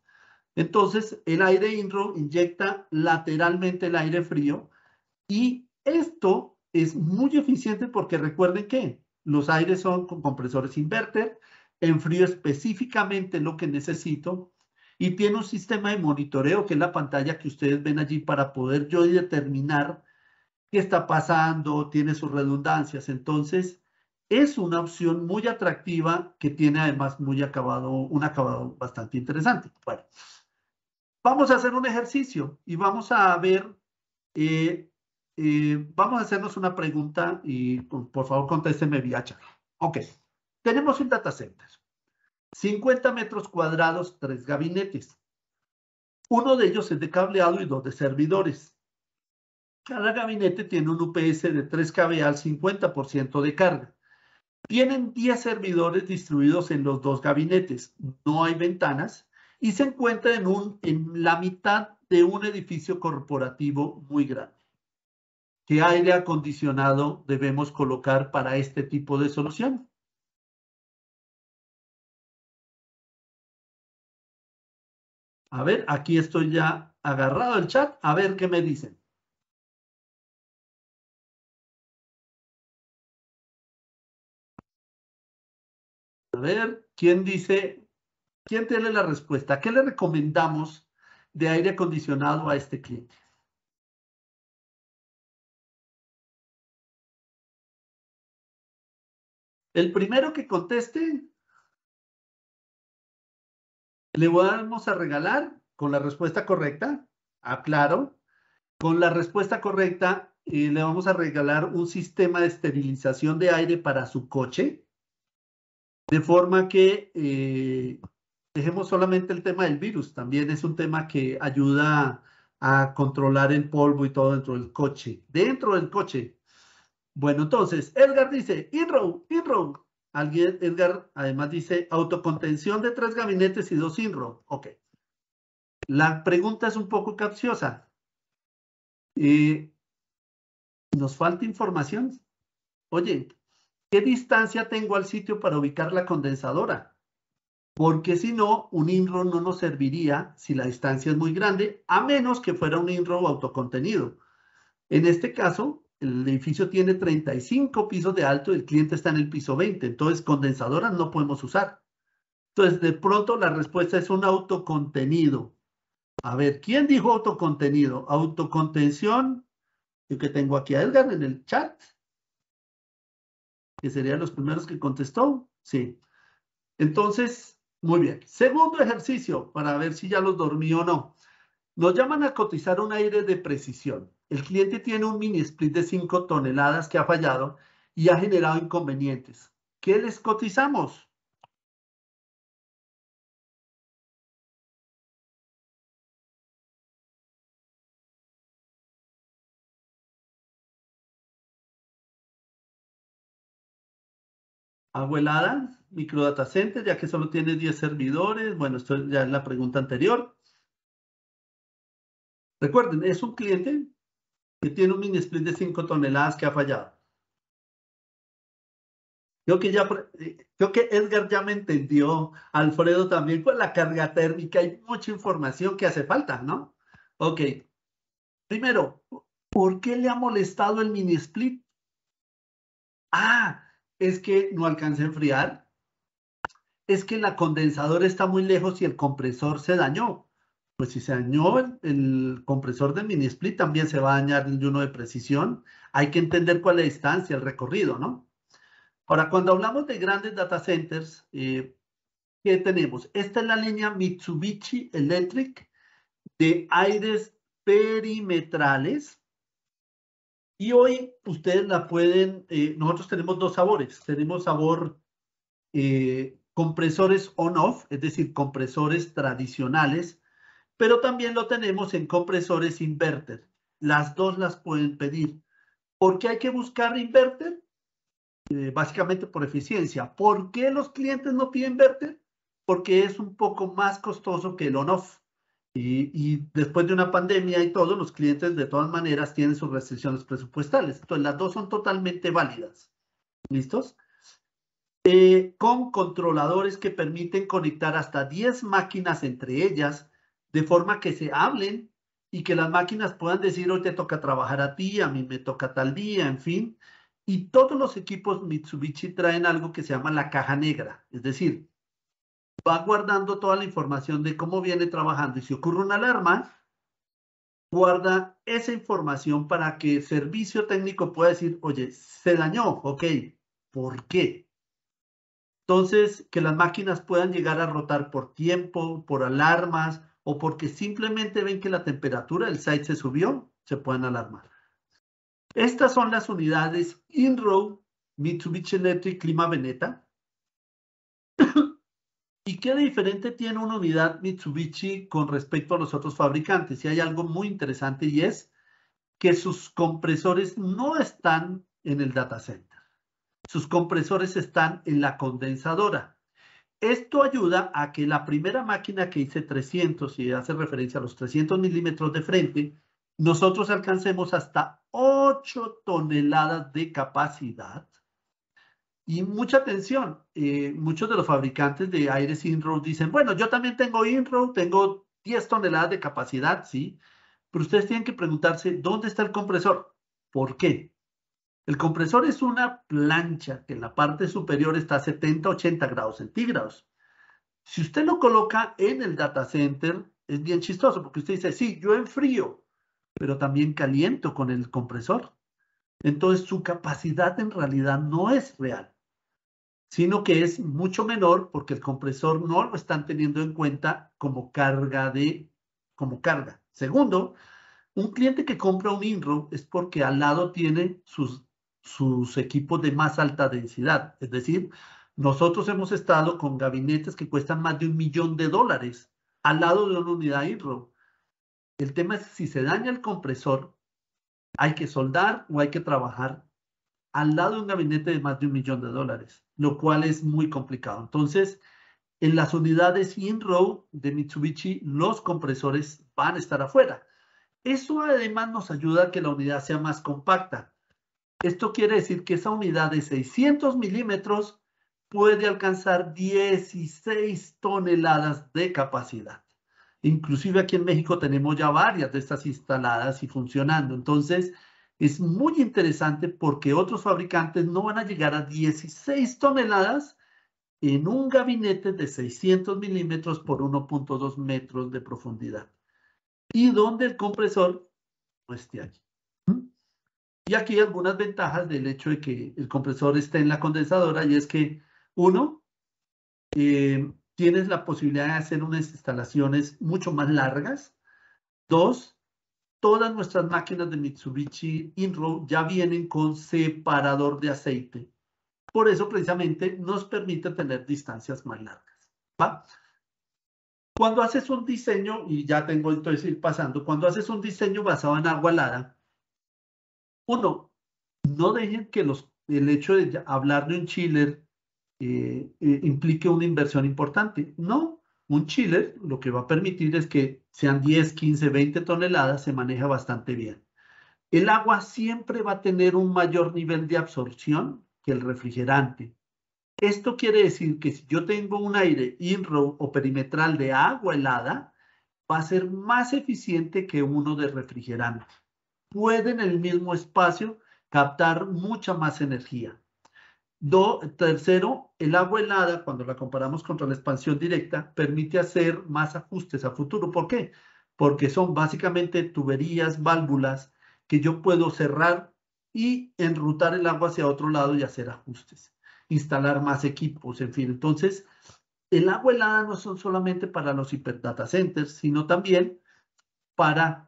Entonces, el aire in-row inyecta lateralmente el aire frío, y esto es muy eficiente porque recuerden que los aires son con compresores inverter, enfrío específicamente lo que necesito, y tiene un sistema de monitoreo que es la pantalla que ustedes ven allí para poder yo determinar qué está pasando, tiene sus redundancias. Entonces, es una opción muy atractiva que tiene además un acabado bastante interesante. Bueno, vamos a hacer un ejercicio y vamos a ver, vamos a hacernos una pregunta y por favor contésteme vía chat. Ok, tenemos un data center, 50 metros cuadrados, 3 gabinetes. Uno de ellos es de cableado y 2 de servidores. Cada gabinete tiene un UPS de 3 kVA al 50% de carga. Tienen 10 servidores distribuidos en los 2 gabinetes. No hay ventanas y se encuentra en la mitad de un edificio corporativo muy grande. ¿Qué aire acondicionado debemos colocar para este tipo de solución? A ver, aquí estoy ya agarrado al chat. A ver qué me dicen. A ver, ¿quién dice? ¿Quién tiene la respuesta? ¿Qué le recomendamos de aire acondicionado a este cliente? El primero que conteste, le vamos a regalar con la respuesta correcta. Aclaro, con la respuesta correcta le vamos a regalar un sistema de esterilización de aire para su coche, de forma que dejemos solamente el tema del virus. También es un tema que ayuda a controlar el polvo y todo dentro del coche. Dentro del coche. Bueno, entonces, Edgar dice, in-row, in-row. Alguien, Edgar, además dice, autocontención de 3 gabinetes y 2 in-row. Ok. La pregunta es un poco capciosa. Nos falta información. Oye, ¿qué distancia tengo al sitio para ubicar la condensadora? Porque si no, un in-row no nos serviría si la distancia es muy grande, a menos que fuera un in-row autocontenido. En este caso, el edificio tiene 35 pisos de alto y el cliente está en el piso 20, entonces condensadoras no podemos usar. Entonces, de pronto la respuesta es un autocontenido. A ver, ¿quién dijo autocontenido? Autocontención, yo que tengo aquí a Edgar en el chat, que serían los primeros que contestó. Sí. Entonces, muy bien. Segundo ejercicio, para ver si ya los dormí o no. Nos llaman a cotizar un aire de precisión. El cliente tiene un mini split de 5 toneladas que ha fallado y ha generado inconvenientes. ¿Qué les cotizamos? Abuelada, microdata center, ya que solo tiene 10 servidores. Bueno, esto ya es la pregunta anterior. Recuerden, es un cliente que tiene un mini split de 5 toneladas que ha fallado. Creo que Edgar ya me entendió, Alfredo también, con la carga térmica. Hay mucha información que hace falta, ¿no? Ok. Primero, ¿por qué le ha molestado el mini split? Ah, es que no alcanza a enfriar. Es que la condensadora está muy lejos y el compresor se dañó. Pues si se dañó el compresor del mini split, también se va a dañar el de uno de precisión. Hay que entender cuál es la distancia, el recorrido, ¿no? Ahora, cuando hablamos de grandes data centers, ¿qué tenemos? Esta es la línea Mitsubishi Electric de aires perimetrales. Y hoy ustedes la pueden, nosotros tenemos dos sabores. Tenemos sabor compresores on-off, es decir, compresores tradicionales, pero también lo tenemos en compresores inverter. Las dos las pueden pedir. ¿Por qué hay que buscar inverter? Básicamente por eficiencia. ¿Por qué los clientes no piden inverter? Porque es un poco más costoso que el on-off. Y después de una pandemia y todo, los clientes de todas maneras tienen sus restricciones presupuestales. Entonces, las dos son totalmente válidas. ¿Listos? Con controladores que permiten conectar hasta 10 máquinas entre ellas, de forma que se hablen y que las máquinas puedan decir, hoy te toca trabajar a ti, a mí me toca tal día, en fin. Y todos los equipos Mitsubishi traen algo que se llama la caja negra, es decir, va guardando toda la información de cómo viene trabajando y si ocurre una alarma, guarda esa información para que el servicio técnico pueda decir, oye, se dañó, ok, ¿por qué? Entonces, que las máquinas puedan llegar a rotar por tiempo, por alarmas o porque simplemente ven que la temperatura del site se subió, se pueden alarmar. Estas son las unidades in-row Mitsubishi Electric Clima Veneta. ¿Y qué diferente tiene una unidad Mitsubishi con respecto a los otros fabricantes? Y hay algo muy interesante y es que sus compresores no están en el data center. Sus compresores están en la condensadora. Esto ayuda a que la primera máquina que hice 300, y hace referencia a los 300 milímetros de frente, nosotros alcancemos hasta 8 toneladas de capacidad. Y mucha atención, muchos de los fabricantes de aires in-row dicen, bueno, yo también tengo in-row, tengo 10 toneladas de capacidad, ¿sí? Pero ustedes tienen que preguntarse, ¿dónde está el compresor? ¿Por qué? El compresor es una plancha que en la parte superior está a 70-80 grados centígrados. Si usted lo coloca en el data center, es bien chistoso porque usted dice, sí, yo enfrío, pero también caliento con el compresor. Entonces su capacidad en realidad no es real, sino que es mucho menor porque el compresor no lo están teniendo en cuenta como carga. Segundo, un cliente que compra un INRO es porque al lado tiene sus equipos de más alta densidad. Es decir, nosotros hemos estado con gabinetes que cuestan más de $1.000.000 al lado de una unidad INRO. El tema es si se daña el compresor, hay que soldar o hay que trabajar al lado de un gabinete de más de $1.000.000, lo cual es muy complicado. Entonces, en las unidades in-row de Mitsubishi, los compresores van a estar afuera. Eso además nos ayuda a que la unidad sea más compacta. Esto quiere decir que esa unidad de 600 milímetros puede alcanzar 16 toneladas de capacidad. Inclusive aquí en México tenemos ya varias de estas instaladas y funcionando. Entonces, es muy interesante porque otros fabricantes no van a llegar a 16 toneladas en un gabinete de 600 milímetros por 1.2 metros de profundidad y donde el compresor no esté allí. Y aquí hay algunas ventajas del hecho de que el compresor esté en la condensadora, y es que, uno, tienes la posibilidad de hacer unas instalaciones mucho más largas. Dos, todas nuestras máquinas de Mitsubishi InRoad ya vienen con separador de aceite. Por eso, precisamente, nos permite tener distancias más largas, ¿va? Cuando haces un diseño, y ya tengo entonces ir pasando, cuando haces un diseño basado en agua helada, uno, no dejen que el hecho de hablar de un chiller implique una inversión importante. No, un chiller lo que va a permitir es que sean 10, 15, 20 toneladas, se maneja bastante bien. El agua siempre va a tener un mayor nivel de absorción que el refrigerante. Esto quiere decir que si yo tengo un aire InRoad o perimetral de agua helada, va a ser más eficiente que uno de refrigerante. Puede en el mismo espacio captar mucha más energía. Tercero, el agua helada, cuando la comparamos contra la expansión directa, permite hacer más ajustes a futuro. ¿Por qué? Porque son básicamente tuberías, válvulas, que yo puedo cerrar y enrutar el agua hacia otro lado y hacer ajustes, instalar más equipos, en fin. Entonces, el agua helada no son solamente para los data centers, sino también para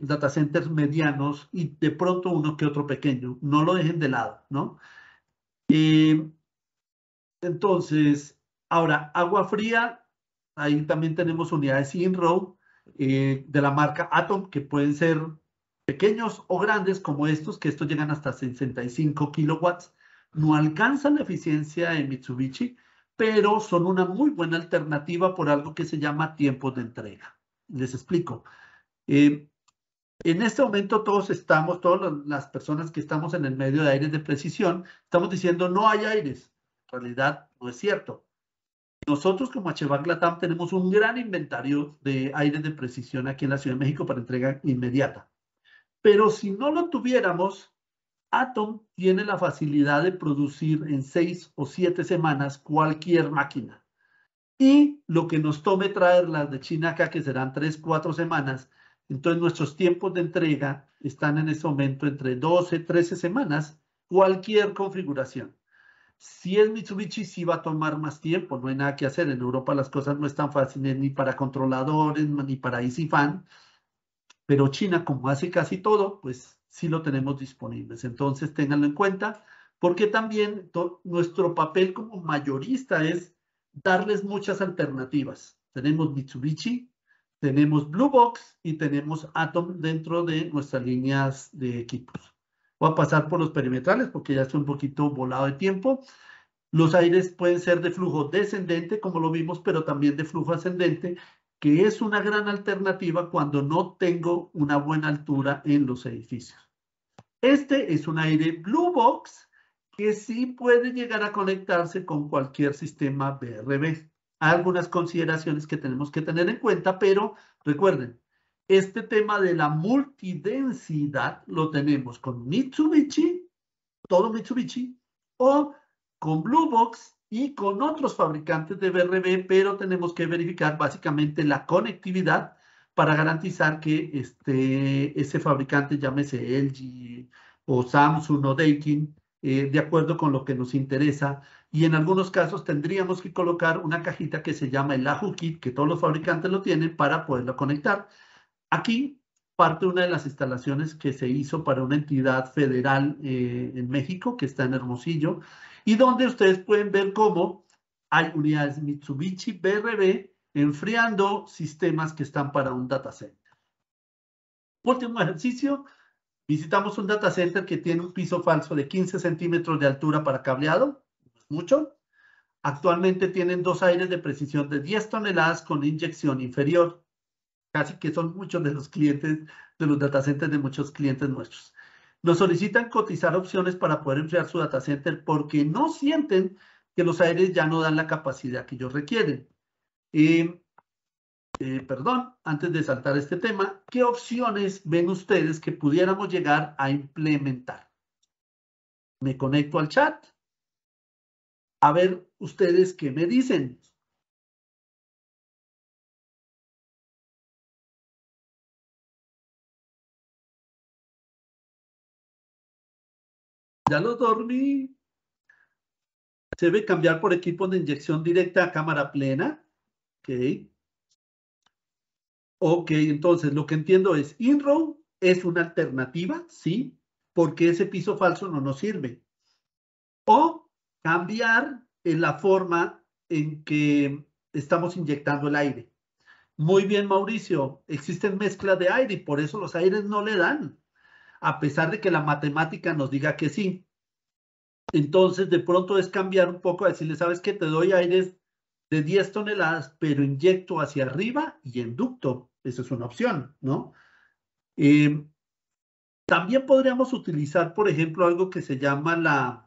data centers medianos y de pronto uno que otro pequeño. No lo dejen de lado, ¿no? Entonces, ahora, agua fría, ahí también tenemos unidades InRoad de la marca Atom, que pueden ser pequeños o grandes como estos, que estos llegan hasta 65 kilowatts. No alcanzan la eficiencia en Mitsubishi, pero son una muy buena alternativa por algo que se llama tiempos de entrega. Les explico. En este momento todas las personas que estamos en el medio de aires de precisión, estamos diciendo no hay aires. En realidad no es cierto. Nosotros como HVAC Latam tenemos un gran inventario de aires de precisión aquí en la Ciudad de México para entrega inmediata. Pero si no lo tuviéramos, Atom tiene la facilidad de producir en 6 o 7 semanas cualquier máquina. Y lo que nos tome traerlas de China acá, que serán 3, 4 semanas, entonces nuestros tiempos de entrega están en este momento entre 12, 13 semanas, cualquier configuración. Si es Mitsubishi, sí va a tomar más tiempo, no hay nada que hacer. En Europa las cosas no están fáciles ni para controladores, ni para Easy Fan, pero China, como hace casi todo, pues sí lo tenemos disponibles. Entonces, ténganlo en cuenta, porque también nuestro papel como mayorista es darles muchas alternativas. Tenemos Mitsubishi, tenemos Blue Box y tenemos Atom dentro de nuestras líneas de equipos. Voy a pasar por los perimetrales porque ya estoy un poquito volado de tiempo. Los aires pueden ser de flujo descendente, como lo vimos, pero también de flujo ascendente, que es una gran alternativa cuando no tengo una buena altura en los edificios. Este es un aire Blue Box que sí puede llegar a conectarse con cualquier sistema BRB. Hay algunas consideraciones que tenemos que tener en cuenta, pero recuerden, este tema de la multidensidad lo tenemos con Mitsubishi, todo Mitsubishi, o con Blue Box y con otros fabricantes de BRB, pero tenemos que verificar básicamente la conectividad para garantizar que ese fabricante, llámese LG o Samsung o Daikin, de acuerdo con lo que nos interesa. Y en algunos casos tendríamos que colocar una cajita que se llama el Ahu Kit, que todos los fabricantes lo tienen para poderlo conectar. Aquí parte una de las instalaciones que se hizo para una entidad federal en México, que está en Hermosillo, y donde ustedes pueden ver cómo hay unidades Mitsubishi BRB enfriando sistemas que están para un data center. Último ejercicio, visitamos un data center que tiene un piso falso de 15 centímetros de altura para cableado, mucho. Actualmente tienen dos aires de precisión de 10 toneladas con inyección inferior. Casi que son muchos de los clientes, de los data centers de muchos clientes nuestros. Nos solicitan cotizar opciones para poder enfriar su data center porque no sienten que los aires ya no dan la capacidad que ellos requieren. perdón, antes de saltar este tema, ¿qué opciones ven ustedes que pudiéramos llegar a implementar? Me conecto al chat. A ver ustedes qué me dicen. Ya lo dormí. Se debe cambiar por equipos de inyección directa a cámara plena. Ok. Ok, entonces lo que entiendo es, InRow es una alternativa, ¿sí? Porque ese piso falso no nos sirve. O cambiar en la forma en que estamos inyectando el aire. Muy bien, Mauricio, existen mezclas de aire y por eso los aires no le dan, a pesar de que la matemática nos diga que sí. Entonces, de pronto es cambiar un poco, a decirle, ¿sabes qué? Te doy aires de 10 toneladas, pero inyecto hacia arriba y inducto. Esa es una opción, ¿no? Eh, También podríamos utilizar, por ejemplo, algo que se llama la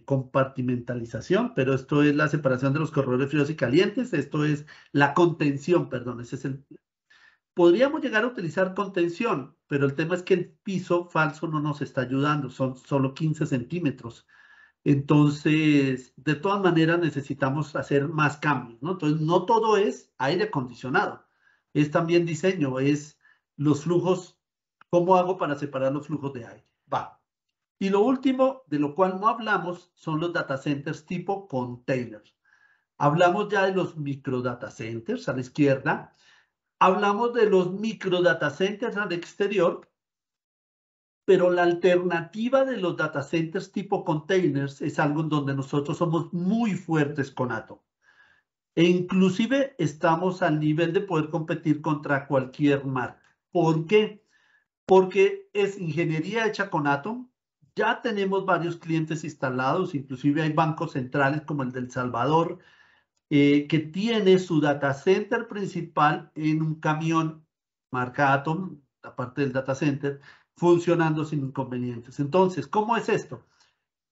compartimentalización, pero esto es la separación de los corredores fríos y calientes, esto es la contención, perdón, ese es el... Podríamos llegar a utilizar contención, pero el tema es que el piso falso no nos está ayudando, son solo 15 centímetros. Entonces, de todas maneras necesitamos hacer más cambios, ¿no? Entonces, no todo es aire acondicionado, es también diseño, es los flujos, ¿cómo hago para separar los flujos de aire? Va. Y lo último, de lo cual no hablamos, son los data centers tipo containers. Hablamos ya de los micro data centers a la izquierda, hablamos de los micro data centers al exterior, pero la alternativa de los data centers tipo containers es algo en donde nosotros somos muy fuertes con Atom. E inclusive estamos al nivel de poder competir contra cualquier marca. ¿Por qué? Porque es ingeniería hecha con Atom. Ya tenemos varios clientes instalados, inclusive hay bancos centrales como el de El Salvador, que tiene su data center principal en un camión marca Atom, aparte del data center, funcionando sin inconvenientes. Entonces, ¿cómo es esto?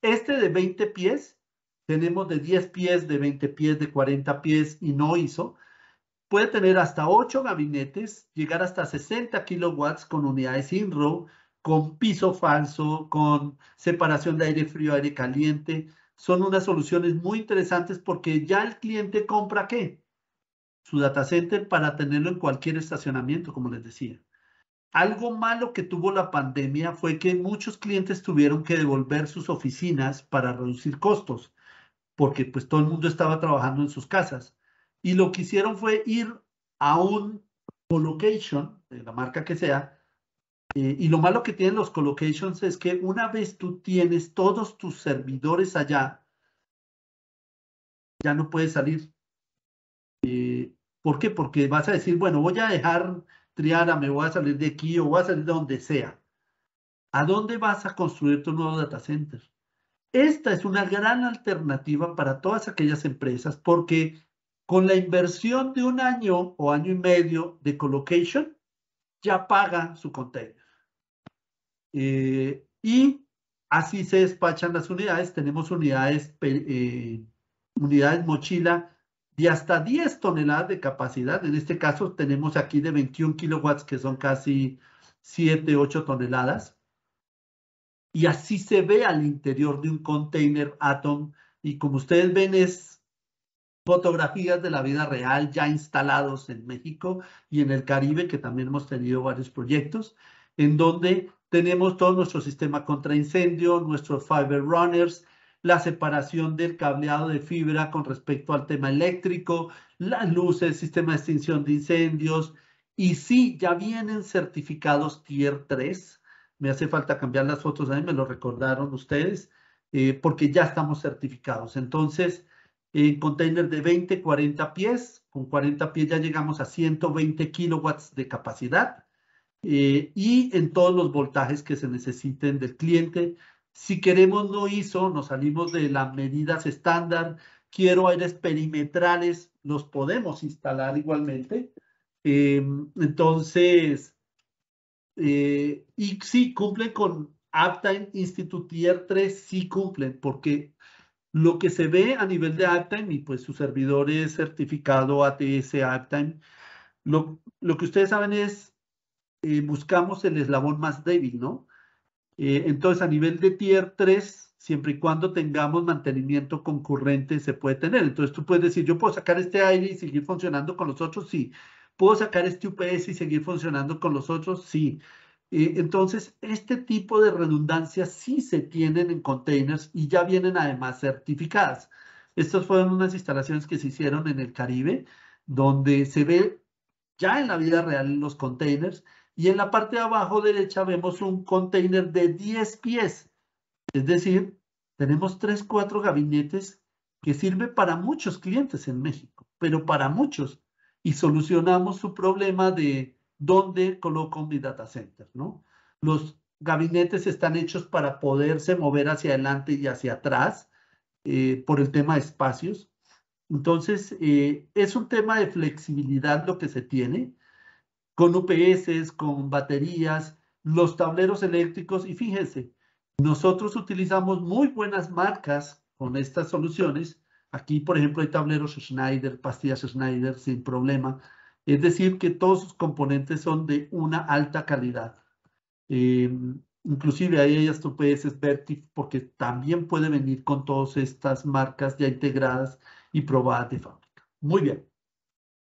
Este de 20 pies, tenemos de 10 pies, de 20 pies, de 40 pies y no ISO, puede tener hasta 8 gabinetes, llegar hasta 60 kilowatts con unidades in-row, con piso falso, con separación de aire frío, aire caliente. Son unas soluciones muy interesantes porque ya el cliente compra ¿qué? Su data center para tenerlo en cualquier estacionamiento, como les decía. Algo malo que tuvo la pandemia fue que muchos clientes tuvieron que devolver sus oficinas para reducir costos, porque pues todo el mundo estaba trabajando en sus casas. Y lo que hicieron fue ir a un colocation, de la marca que sea, y lo malo que tienen los colocations es que una vez tú tienes todos tus servidores allá, ya no puedes salir. ¿Por qué? Porque vas a decir, bueno, voy a dejar Triana, me voy a salir de aquí o voy a salir de donde sea. ¿A dónde vas a construir tu nuevo data center? Esta es una gran alternativa para todas aquellas empresas porque con la inversión de un año o año y medio de colocation, ya paga su container. Y así se despachan las unidades. Tenemos unidades mochila de hasta 10 toneladas de capacidad. En este caso tenemos aquí de 21 kilowatts, que son casi 7, 8 toneladas. Y así se ve al interior de un container Atom. Y como ustedes ven, es fotografías de la vida real ya instalados en México y en el Caribe, que también hemos tenido varios proyectos, en donde tenemos todo nuestro sistema contra incendio, nuestros fiber runners, la separación del cableado de fibra con respecto al tema eléctrico, las luces, sistema de extinción de incendios, y sí, ya vienen certificados Tier 3. Me hace falta cambiar las fotos ahí, me lo recordaron ustedes, porque ya estamos certificados. Entonces, en container de 20, 40 pies. Con 40 pies ya llegamos a 120 kilowatts de capacidad y en todos los voltajes que se necesiten del cliente. Si queremos no ISO, nos salimos de las medidas estándar. Quiero aires perimetrales, los podemos instalar igualmente. Entonces, y sí cumplen con Uptime Institute Tier 3, sí cumplen, porque lo que se ve a nivel de Uptime, y pues su servidor es certificado ATS Uptime, Lo que ustedes saben es, buscamos el eslabón más débil, ¿no? Entonces, a nivel de Tier 3, siempre y cuando tengamos mantenimiento concurrente, se puede tener. Entonces, tú puedes decir, yo puedo sacar este aire y seguir funcionando con los otros, sí. ¿Puedo sacar este UPS y seguir funcionando con los otros? Sí. Entonces, este tipo de redundancias sí se tienen en containers y ya vienen además certificadas. Estas fueron unas instalaciones que se hicieron en el Caribe, donde se ve ya en la vida real los containers, y en la parte de abajo derecha vemos un container de 10 pies. Es decir, tenemos 3, 4 gabinetes que sirven para muchos clientes en México, pero para muchos. Y solucionamos su problema de dónde coloco mi data center, ¿no? Los gabinetes están hechos para poderse mover hacia adelante y hacia atrás por el tema de espacios. Entonces, es un tema de flexibilidad lo que se tiene con UPS, con baterías, los tableros eléctricos. Y fíjense, nosotros utilizamos muy buenas marcas con estas soluciones. Aquí, por ejemplo, hay tableros Schneider, pastillas Schneider sin problema. Es decir, que todos sus componentes son de una alta calidad. Inclusive hay hasta UPS Vertiv, porque también puede venir con todas estas marcas ya integradas y probadas de fábrica. Muy bien.